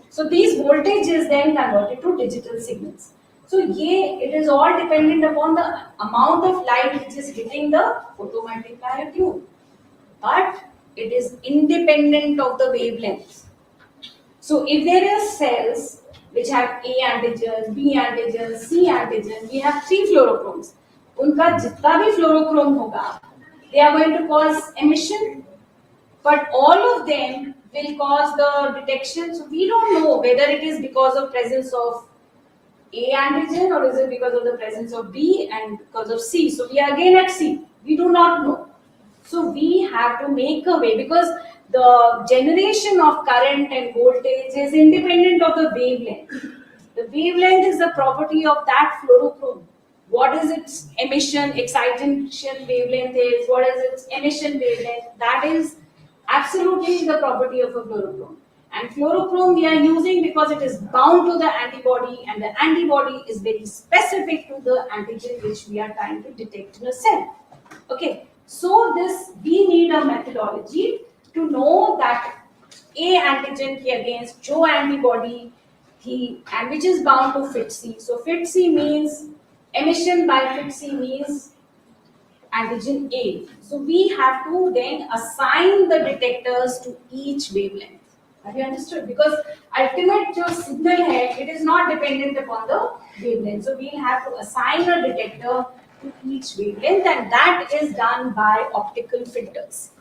So these voltage is then converted to digital signals. So it is all dependent upon the amount of light which is hitting the photomultiplier tube. But it is independent of the wavelength. So if there are cells which have A antigen, B antigen, C antigen, we have 3 fluorochromes. उनका जितना भी fluorochrome होगा, they are going to cause emission, but all of them will cause the detection. So we don't know whether it is because of presence of A antigen or is it because of the presence of B and because of C. So we are again at C. We do not know. So we have to make a way, because the generation of current and voltage is independent of the wavelength. The wavelength is the property of that fluorochrome. What is its emission, excitation wavelength is, what is its emission wavelength, that is absolutely the property of a fluorochrome. And fluorochrome we are using because it is bound to the antibody, and the antibody is very specific to the antigen which we are trying to detect in a cell. Okay, so we need a methodology to know that A antigen ke against Jo antibody and which is bound to FITC. So FITC means emission by FITC means antigen A. So we have to then assign the detectors to each wavelength. Have you understood? Because ultimate jo signal hai, it is not dependent upon the wavelength. So we'll have to assign a detector to each wavelength, and that is done by optical filters.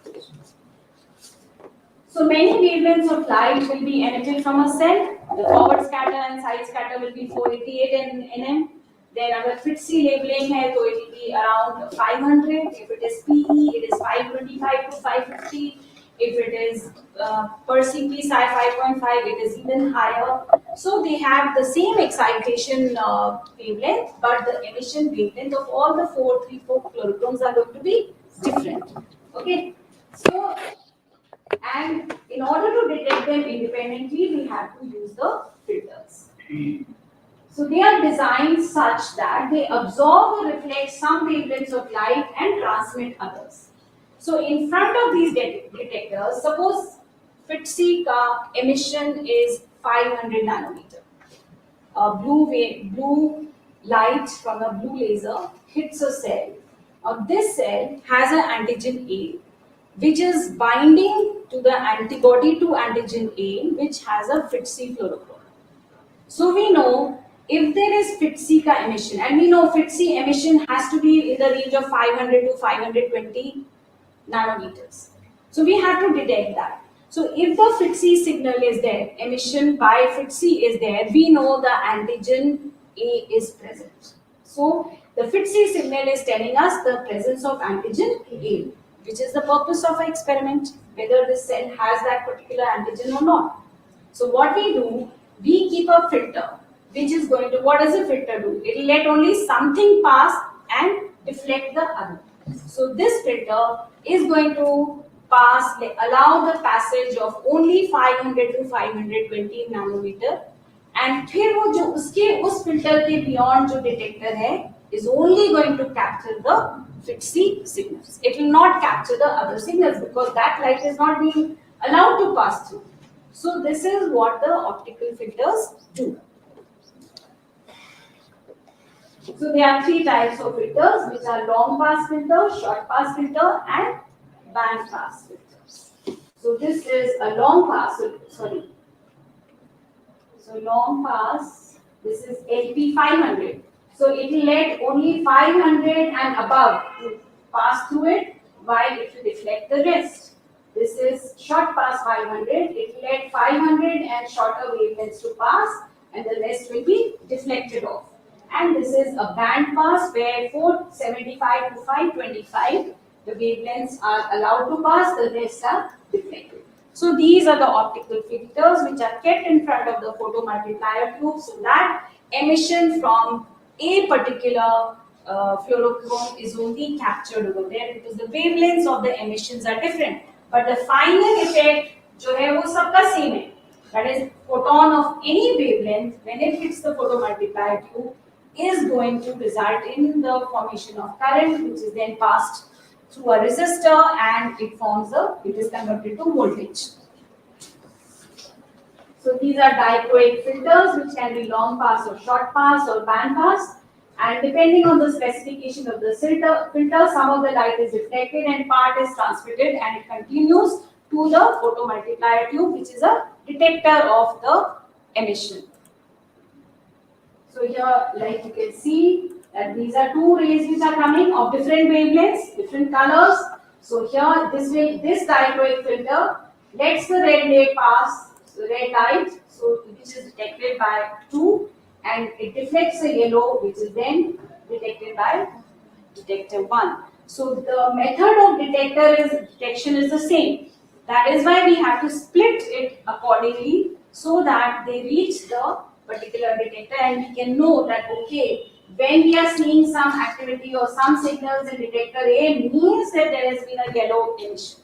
So many wavelengths of light will be emitted from a cell. The forward scatter and side scatter will be 488 nm. Then our FITC labeling hai, so it will be around 500. If it is PE, it is 525 to 550. If it is per CP psi 5.5, it is even higher. So they have the same excitation wavelength, but the emission wavelength of all the 4 fluorochromes are going to be different. Okay. So, and in order to detect them independently, we have to use the filters. So they are designed such that they absorb or reflect some wavelengths of light and transmit others. So in front of these detectors, suppose FITC ka emission is 500 nanometer. A blue light from a blue laser hits a cell. Now this cell has an antigen A, which is binding to the antibody to antigen A, which has a FITC fluorochrome. So we know if there is FITC ka emission, and we know FITC emission has to be in the range of 500 to 520 nanometers. So we have to detect that. So if the FITC signal is there, emission by FITC is there, we know the antigen A is present. So the FITC signal is telling us the presence of antigen A, which is the purpose of our experiment, whether this cell has that particular antigen or not. So what we do, we keep a filter, which is going to, what does a filter do? It will let only something pass and deflect the other. So this filter is going to allow the passage of only 500 to 520 nanometer, and फिर वो जो उसके उस filter के beyond जो detector है is only going to capture the FITC signals. It will not capture the other signals because that light is not being allowed to pass through. So this is what the optical filters do. So there are 3 types of filters, which are long pass filter, short pass filter, and band pass filters. So this is a long pass, So long pass, this is LP500. So it will let only 500 and above to pass through it, while it will deflect the rest. This is short pass 500. It will let 500 and shorter wavelengths to pass, and the rest will be deflected off. And this is a band pass where 475 to 525 the wavelengths are allowed to pass, the rest are deflected. So these are the optical filters which are kept in front of the photomultiplier tube, so that emission from a particular fluorochrome is only captured over there, because the wavelengths of the emissions are different. But the final effect जो है वो सबका same है. That is, photon of any wavelength, when it hits the photomultiplier tube, is going to result in the formation of current, which is then passed through a resistor and it is converted to voltage. So these are dichroic filters, which can be long pass or short pass or band pass. And depending on the specification of the filter, some of the light is reflected and part is transmitted, and it continues to the photomultiplier tube, which is a detector of the emission. So here, like you can see, that these are two rays which are coming of different wavelengths, different colors. So here, this dichroic filter lets the red ray pass, so red light, so which is detected by 2, and it deflects the yellow, which is then detected by detector 1. So the method of detection is the same. That is why we have to split it accordingly so that they reach the particular detector, and we can know that, okay, when we are seeing some activity or some signals in detector A, means that there has been a yellow emission.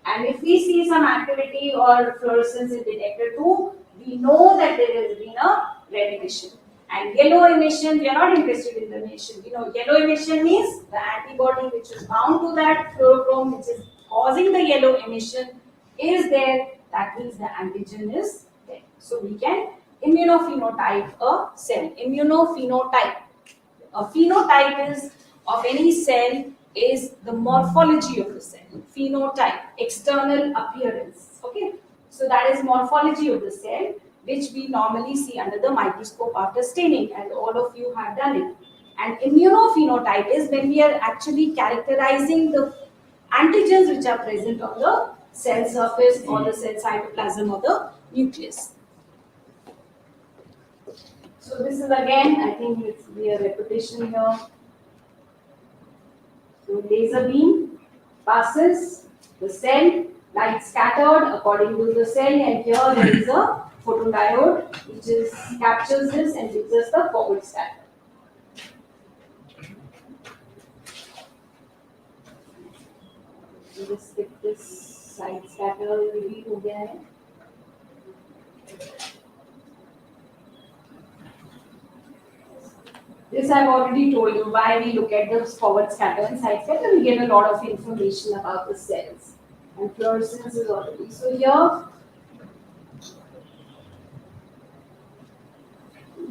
And if we see some activity or fluorescence in detector 2, we know that there has been a red emission. And yellow emission, we are not interested in the emission. Yellow emission means the antibody which is bound to that fluorochrome, which is causing the yellow emission, is there. That means the antigen is there. So we can immunophenotype a cell. Immunophenotype. A phenotype is of any cell is the morphology of the cell. Phenotype, external appearance. Okay, so that is morphology of the cell, which we normally see under the microscope after staining, and all of you have done it. And immunophenotype is when we are actually characterizing the antigens which are present on the cell surface or the cell cytoplasm or the nucleus. So this is again, I think it's be a repetition here. So laser beam passes the cell, light scattered according to the cell, and here there is a photodiode which captures this and gives us the forward scatter. So just get this side scatter ready to get. This I've already told you why we look at the forward scatter and side scatter. We get a lot of information about the cells. And fluorescence is already. So here,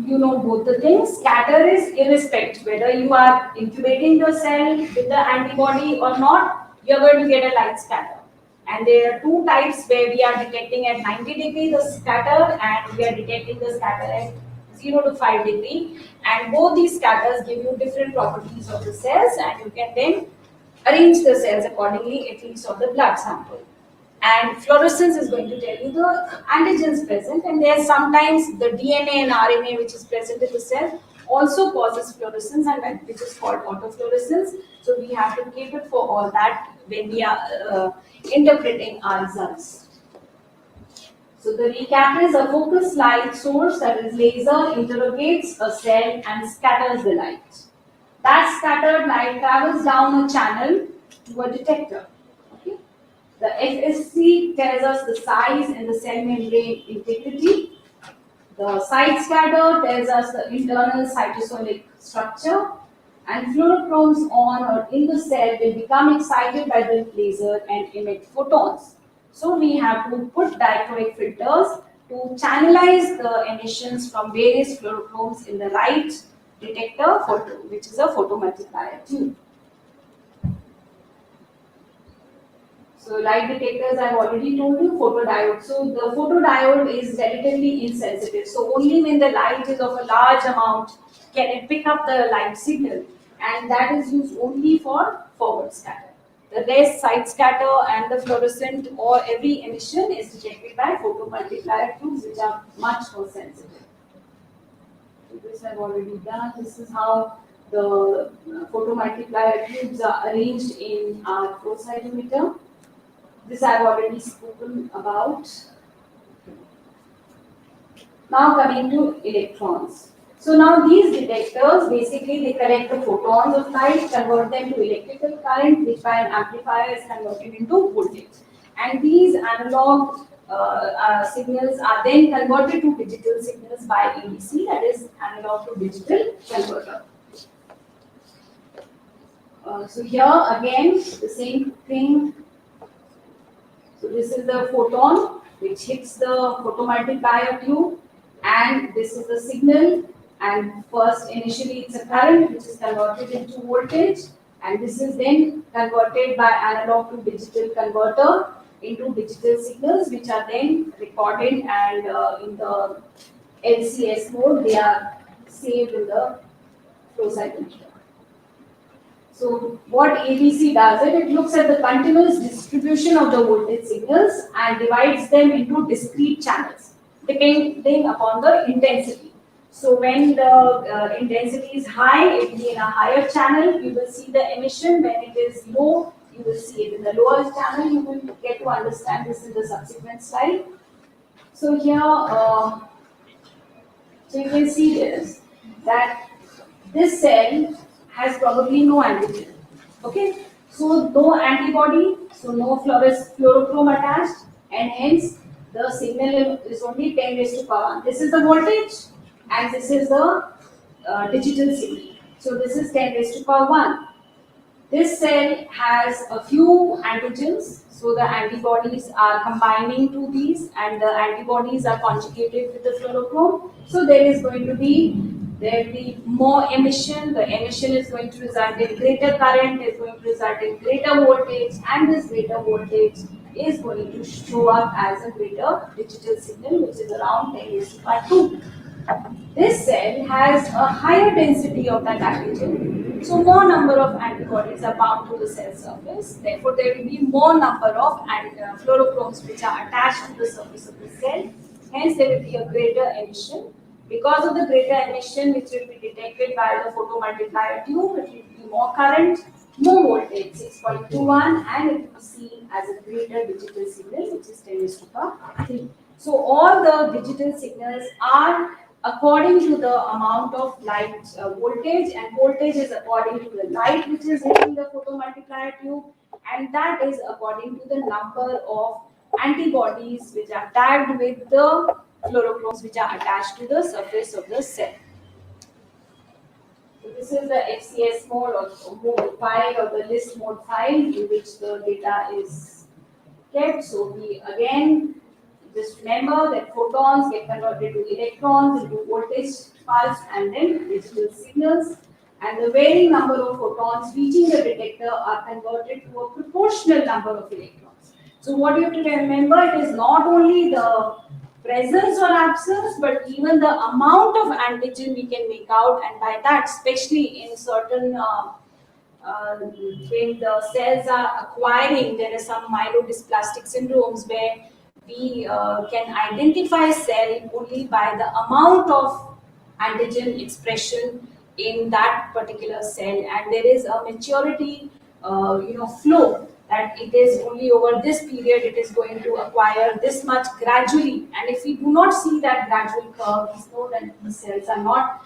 you know both the things. Scatter is irrespective whether you are incubating the cell with the antibody or not, you're going to get a light scatter. And there are two types where we are detecting at 90 degree the scatter, and we are detecting the scatter at 0 to 5 degree, and both these scatters give you different properties of the cells, and you can then arrange the cells accordingly, at least of the blood sample. And fluorescence is going to tell you the antigens present, and there sometimes the DNA and RNA which is present in the cell also causes fluorescence, and which is called autofluorescence. So we have to cater for all that when we are interpreting our results. So the recap is a focused light source, that is laser, interrogates a cell and scatters the light. That scattered light travels down a channel to a detector. Okay? The FSC tells us the size and the cell membrane integrity. The side scatter tells us the internal cytosolic structure. And fluorochromes on or in the cell will become excited by the laser and emit photons. So we have to put dichroic filters to channelize the emissions from various fluorochromes in the right detector, which is a photomultiplier tube. So light detectors I've already told you, photodiode. So the photodiode is relatively insensitive. So only when the light is of a large amount can it pick up the light signal, and that is used only for forward scatter. The rest, side scatter and the fluorescent or every emission is detected by photomultiplier tubes, which are much more sensitive. So this I've already done. This is how the photomultiplier tubes are arranged in our flow cytometer. This I've already spoken about. Now coming to electrons. So now these detectors, basically they collect the photons of light, convert them to electrical current, which by an amplifier is converted into voltage. And these analog signals are then converted to digital signals by ADC, that is analog to digital converter. So here again the same thing. So this is the photon which hits the photomultiplier tube, and this is the signal, and first initially it's a current which is converted into voltage, and this is then converted by analog to digital converter into digital signals which are then recorded, and in the LCS mode they are saved in the flow cytometer. So what ABC does is it looks at the continuous distribution of the voltage signals and divides them into discrete channels depending upon the intensity. So when the intensity is high, it will be in a higher channel, you will see the emission. When it is low, you will see it in the lower channel. You will get to understand this in the subsequent slide. So here, so you can see this, that this cell has probably no antigen. Okay, so no antibody, so no fluorochrome attached, and hence the signal is only 10 raised to power 1. This is the voltage, and this is the digital signal. So this is 10 raised to power 1. This cell has a few antigens, so the antibodies are combining to these, and the antibodies are conjugated with the fluorochrome. So there will be more emission. The emission is going to result in greater current, is going to result in greater voltage, and this greater voltage is going to show up as a greater digital signal, which is around 10 raised to power 2. This cell has a higher density of that antigen, so more number of antibodies are bound to the cell surface. Therefore, there will be more number of fluorochromes which are attached to the surface of the cell. Hence, there will be a greater emission. Because of the greater emission which will be detected by the photomultiplier tube, it will be more current, more voltage, 6.21, and it will be seen as a greater digital signal, which is 10 raised to power 3. So all the digital signals are according to the amount of light voltage, and voltage is according to the light which is hitting the photomultiplier tube, and that is according to the number of antibodies which are tagged with the fluorochromes which are attached to the surface of the cell. So this is the FCS mode or mode file, or the list mode file in which the data is kept. So we again just remember that photons get converted to electrons into voltage pulse and then digital signals, and the varying number of photons reaching the detector are converted to a proportional number of electrons. So what you have to remember, it is not only the presence or absence, but even the amount of antigen we can make out, and by that, especially in certain when the cells are acquiring, there are some myelodysplastic syndromes where we can identify cell only by the amount of antigen expression in that particular cell, and there is a maturity flow, that it is only over this period it is going to acquire this much gradually, and if we do not see that gradual curve, we know that these cells are not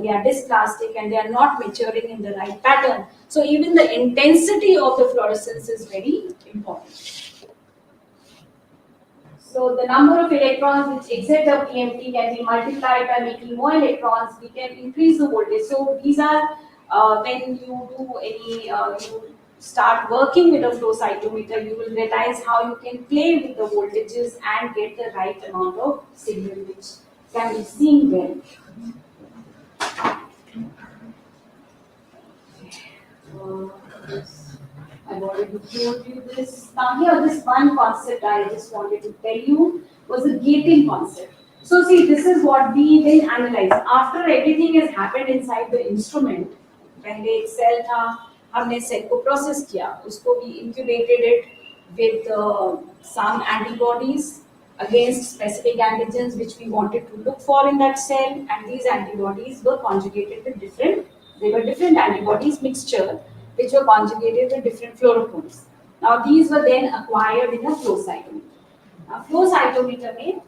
they are dysplastic and they are not maturing in the right pattern. So even the intensity of the fluorescence is very important. So the number of electrons which exit a PMT can be multiplied by making more electrons. We can increase the voltage. So these are when you do any you start working with a flow cytometer, you will realize how you can play with the voltages and get the right amount of signal which can be seen well. I've already told you this. Now here, this one concept I just wanted to tell you was a gating concept. So see, this is what we then analyze. After everything has happened inside the instrument, पहले एक cell था, हमने cell को process किया, उसको we incubated it with some antibodies against specific antigens which we wanted to look for in that cell, and these antibodies were conjugated with different antibodies mixture which were conjugated with different fluorochromes. Now these were then acquired in a flow cytometer. Now flow cytometer में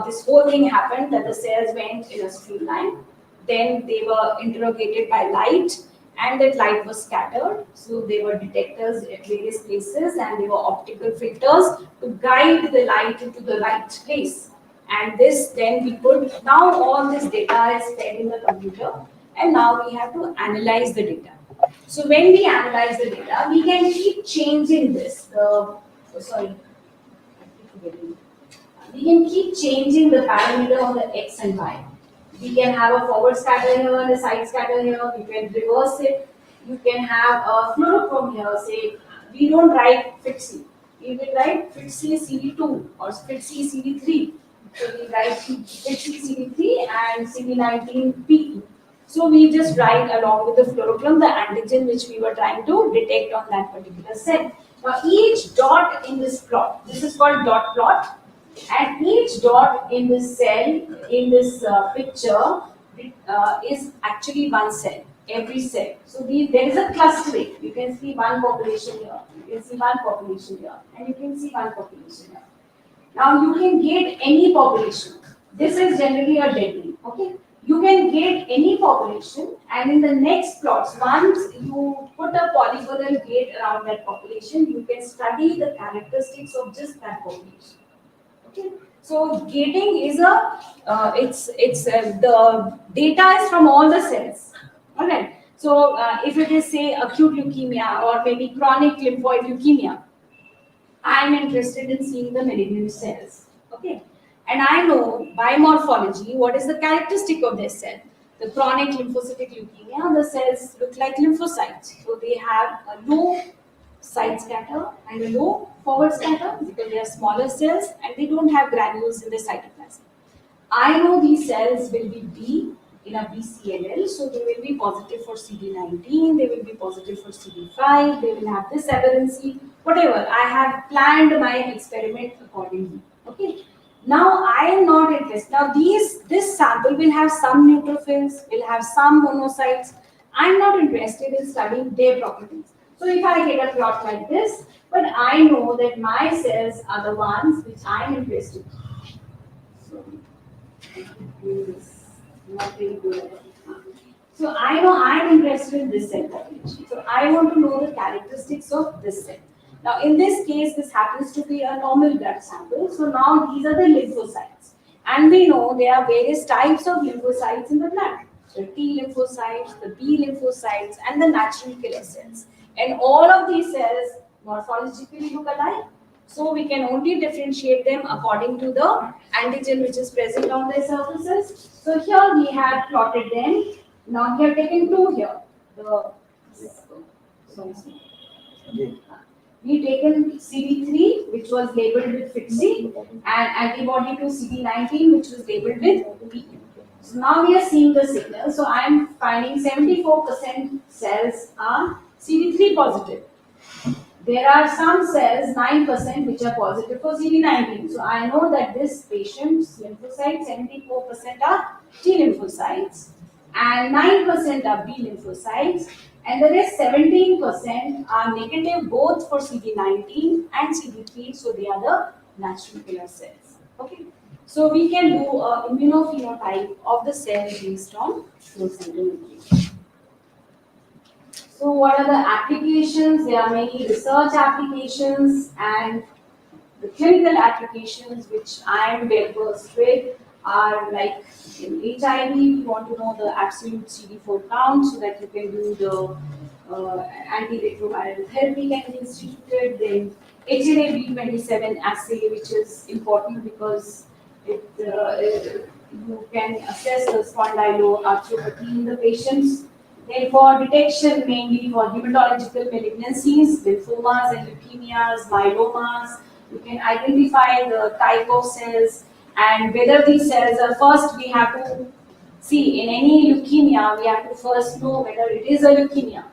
this whole thing happened, that the cells went in a straight line, then they were interrogated by light, and that light was scattered. So there were detectors at various places, and there were optical filters to guide the light into the right place. And this then we could, now all this data is fed in the computer, and now we have to analyze the data. So when we analyze the data, we can keep changing this. We can keep changing the parameter on the x and y. We can have a forward scatter here and a side scatter here. We can reverse it. You can have a fluorochrome here. Say we don't write FITC. We will write FITC CD2 or FITC CD3. So we write FITC CD3 and CD19 P2. So we just write along with the fluorochrome the antigen which we were trying to detect on that particular cell. Now each dot in this plot, this is called dot plot, and each dot in this cell, in this picture, is actually one cell, every cell. So there is a clustering. You can see one population here, you can see one population here, and you can see one population here. Now you can get any population. This is generally a deadly, okay? You can get any population, and in the next plots, once you put a polygonal gate around that population, you can study the characteristics of just that population. Okay. So gating is the data is from all the cells. All right. So if it is say acute leukemia or maybe chronic lymphoid leukemia, I am interested in seeing the malignant cells. Okay. And I know by morphology what is the characteristic of this cell. The chronic lymphocytic leukemia, the cells look like lymphocytes. So they have a low side scatter and a low forward scatter because they are smaller cells and they don't have granules in the cytoplasm. I know these cells will be B in a BCLL, so they will be positive for CD19, they will be positive for CD5, they will have this aberrancy, whatever. I have planned my experiment accordingly. Okay. Now I am not interested. Now this sample will have some neutrophils, will have some monocytes. I am not interested in studying their properties. So if I get a plot like this, but I know that my cells are the ones which I am interested in. So I know I am interested in this cell population. So I want to know the characteristics of this cell. Now in this case, this happens to be a normal blood sample. So now these are the lymphocytes. And we know there are various types of lymphocytes in the blood. The T lymphocytes, the B lymphocytes, and the natural killer cells. And all of these cells morphologically look alike. So we can only differentiate them according to the antigen which is present on their surfaces. So here we have plotted them. Now we have taken two here. We taken CD3 which was labeled with FITC and antibody to CD19 which was labeled with P. So now we are seeing the signal. So I am finding 74% cells are CD3 positive. There are some cells, 9%, which are positive for CD19. So I know that this patient's lymphocytes, 74% are T lymphocytes and 9% are B lymphocytes, and the rest 17% are negative both for CD19 and CD3, so they are the natural killer cells. Okay. So we can do a immunophenotype of the cell based on flow cytometry. So what are the applications? There are many research applications and the clinical applications which I am well versed with are like in HIV, we want to know the absolute CD4 count so that you can do the antiretroviral therapy can be instituted. Then HLA-B27 assay, which is important because you can assess the spondyloarthropathy in the patients. Then for detection, mainly for hematological malignancies, lymphomas and leukemias, myelomas, you can identify the type of cells and whether these cells are first we have to see in any leukemia, we have to first know whether it is a leukemia.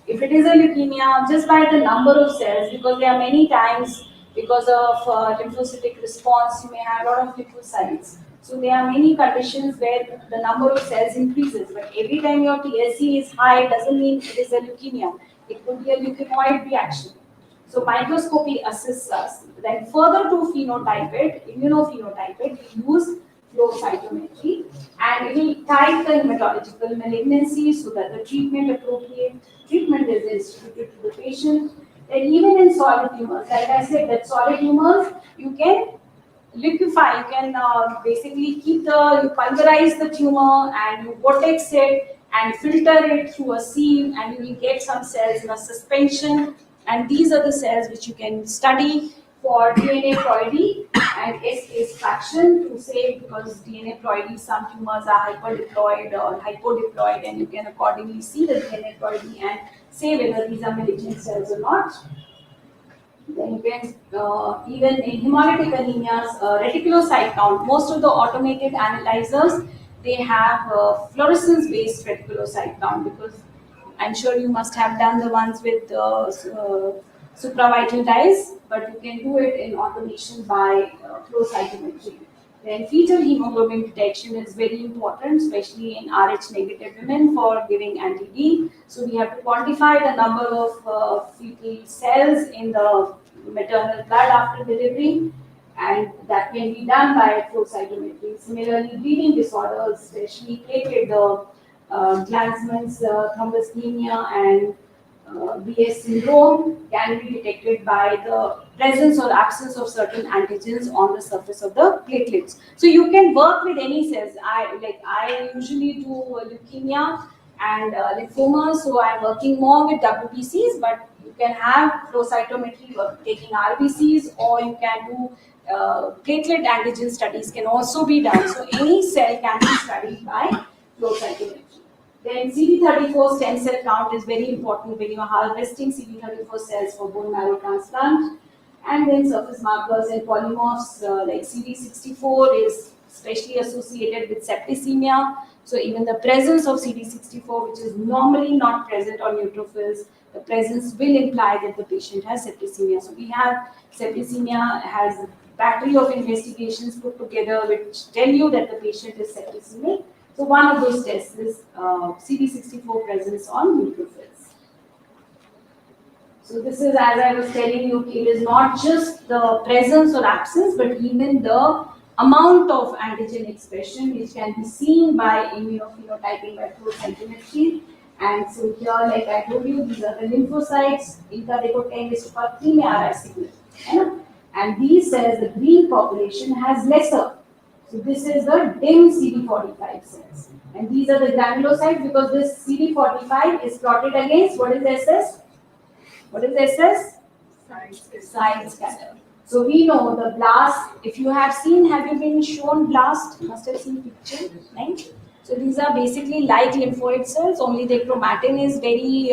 If it is a leukemia, just by the number of cells, because there are many times because of lymphocytic response, you may have a lot of lymphocytes. So there are many conditions where the number of cells increases, but every time your TSC is high doesn't mean it is a leukemia. It could be a leukemoid reaction. So microscopy assists us. Then further to phenotype it, immunophenotype it, we use flow cytometry, and it will type the hematological malignancy so that the appropriate treatment is instituted to the patient. And even in solid tumors, like I said, that solid tumors you can liquefy, you can basically you pulverize the tumor and you vortex it and filter it through a sieve, and you will get some cells in a suspension, and these are the cells which you can study for DNA ploidy and S extraction to say, because DNA ploidy, some tumors are hyperdiploid or hypodiploid, and you can accordingly see the DNA ploidy and say whether these are malignant cells or not. Then you can, even in hemolytic anemias, reticulocyte count, most of the automated analyzers, they have fluorescence-based reticulocyte count, because I'm sure you must have done the ones with supravital dyes, but you can do it in automation by flow cytometry. Then fetal hemoglobin detection is very important, especially in Rh negative women for giving anti-D. So we have to quantify the number of fetal cells in the maternal blood after delivery, and that can be done by flow cytometry. Similarly, bleeding disorders, especially platelet, Glanzmann's thrombocythemia and BS syndrome, can be detected by the presence or absence of certain antigens on the surface of the platelets. So you can work with any cells. I usually do leukemia and lymphoma, so I'm working more with WBCs, but you can have flow cytometry taking RBCs, or you can do platelet antigen studies can also be done. So any cell can be studied by flow cytometry. Then CD34 stem cell count is very important when you are harvesting CD34 cells for bone marrow transplant. And then surface markers and polymorphs like CD64 is especially associated with septicemia. So even the presence of CD64, which is normally not present on neutrophils, the presence will imply that the patient has septicemia. So we have septicemia has a battery of investigations put together which tell you that the patient is septicemic. So one of those tests is CD64 presence on neutrophils. So this is, as I was telling you, it is not just the presence or absence, but even the amount of antigen expression which can be seen by immunophenotyping by flow cytometry. And so here, like I told you, these are the lymphocytes. इनका देखो 10⁻³ में आ रहा है signal, है ना? And these cells, the green population has lesser. So this is the dim CD45 cells, and these are the granulocytes, because this CD45 is plotted against what is SS? What is SS? Side scatter. So we know the blast. If you have seen, have you been shown blast? You must have seen picture, right? So these are basically like lymphoid cells, only their chromatin is very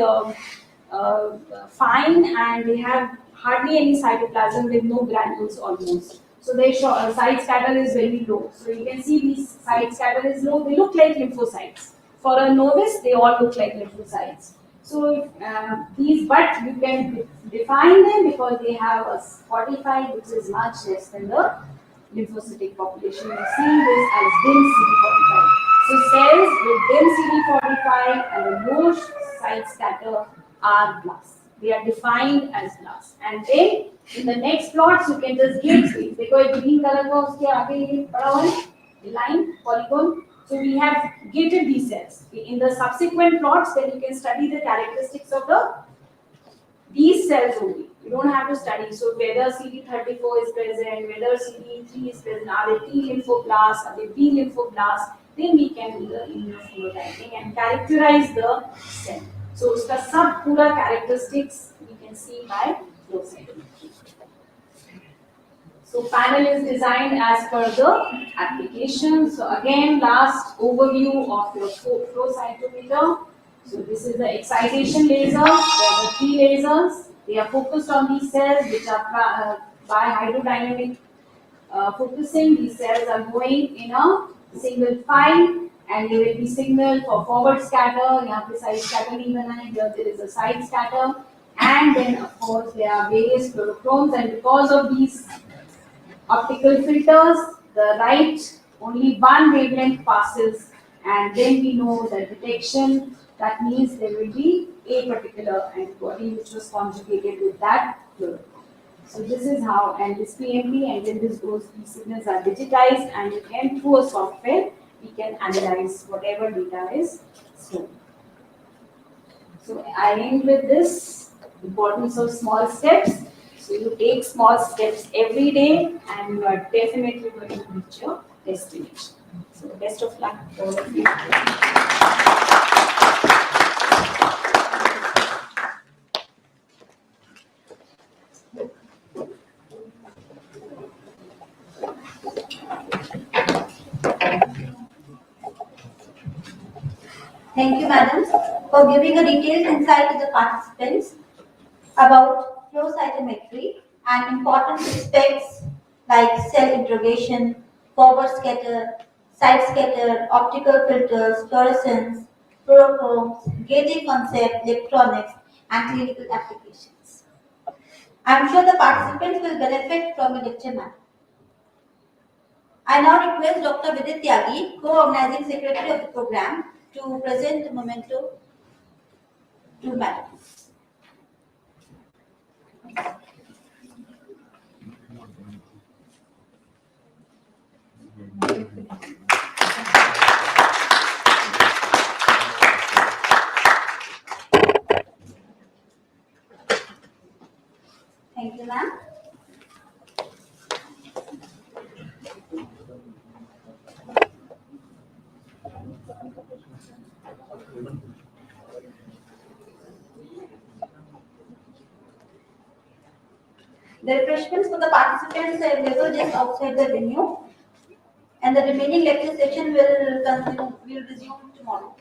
fine, and they have hardly any cytoplasm with no granules almost. So their side scatter is very low. So you can see these side scatter is low. They look like lymphocytes. For a novice, they all look like lymphocytes. So these, but you can define them because they have a 45, which is much less than the lymphocytic population. You see this as dim CD45. So cells with dim CD45 and a low side scatter are blasts. They are defined as blasts. And then in the next plots, you can just gauge these. Because green color का उसके आगे ये पड़ा हुआ है, the line, polygon. So we have gated these cells. In the subsequent plots, then you can study the characteristics of these cells only. You don't have to study. So whether CD34 is present, whether CD3 is present, are they T lymphoblasts, are they B lymphoblasts, then we can do the immunophenotyping and characterize the cell. So उसका सब पूरा characteristics we can see by flow cytometry. So panel is designed as per the application. So again, last overview of your flow cytometer. So this is the excitation laser. There are the 3 lasers. They are focused on these cells which are by hydrodynamic focusing. These cells are going in a single file, and there will be signal for forward scatter. यहाँ पे side scatter नहीं बना है. Here there is a side scatter, and then of course there are various fluorochromes, and because of these optical filters, the right only one wavelength passes, and then we know the detection. That means there will be a particular antibody which was conjugated with that fluorochrome. So this is how, and this PMP, and then these signals are digitized, and you can, through a software, we can analyze whatever data is stored. So I end with this importance of small steps. So you take small steps every day, and you are definitely going to reach your destination. So best of luck to all of you. Thank you, madam, for giving a detailed insight to the participants about flow cytometry and important aspects like cell interrogation, forward scatter, side scatter, optical filters, fluorescence, fluorochromes, gating concept, electronics, and clinical applications. I am sure the participants will benefit from your lecture, madam. I now request Dr. Vidit Tyagi, co-organizing secretary of the program, to present the memento to madam. Thank you, ma'am. The refreshments for the participants are available just outside the venue, and the remaining lecture session will resume tomorrow.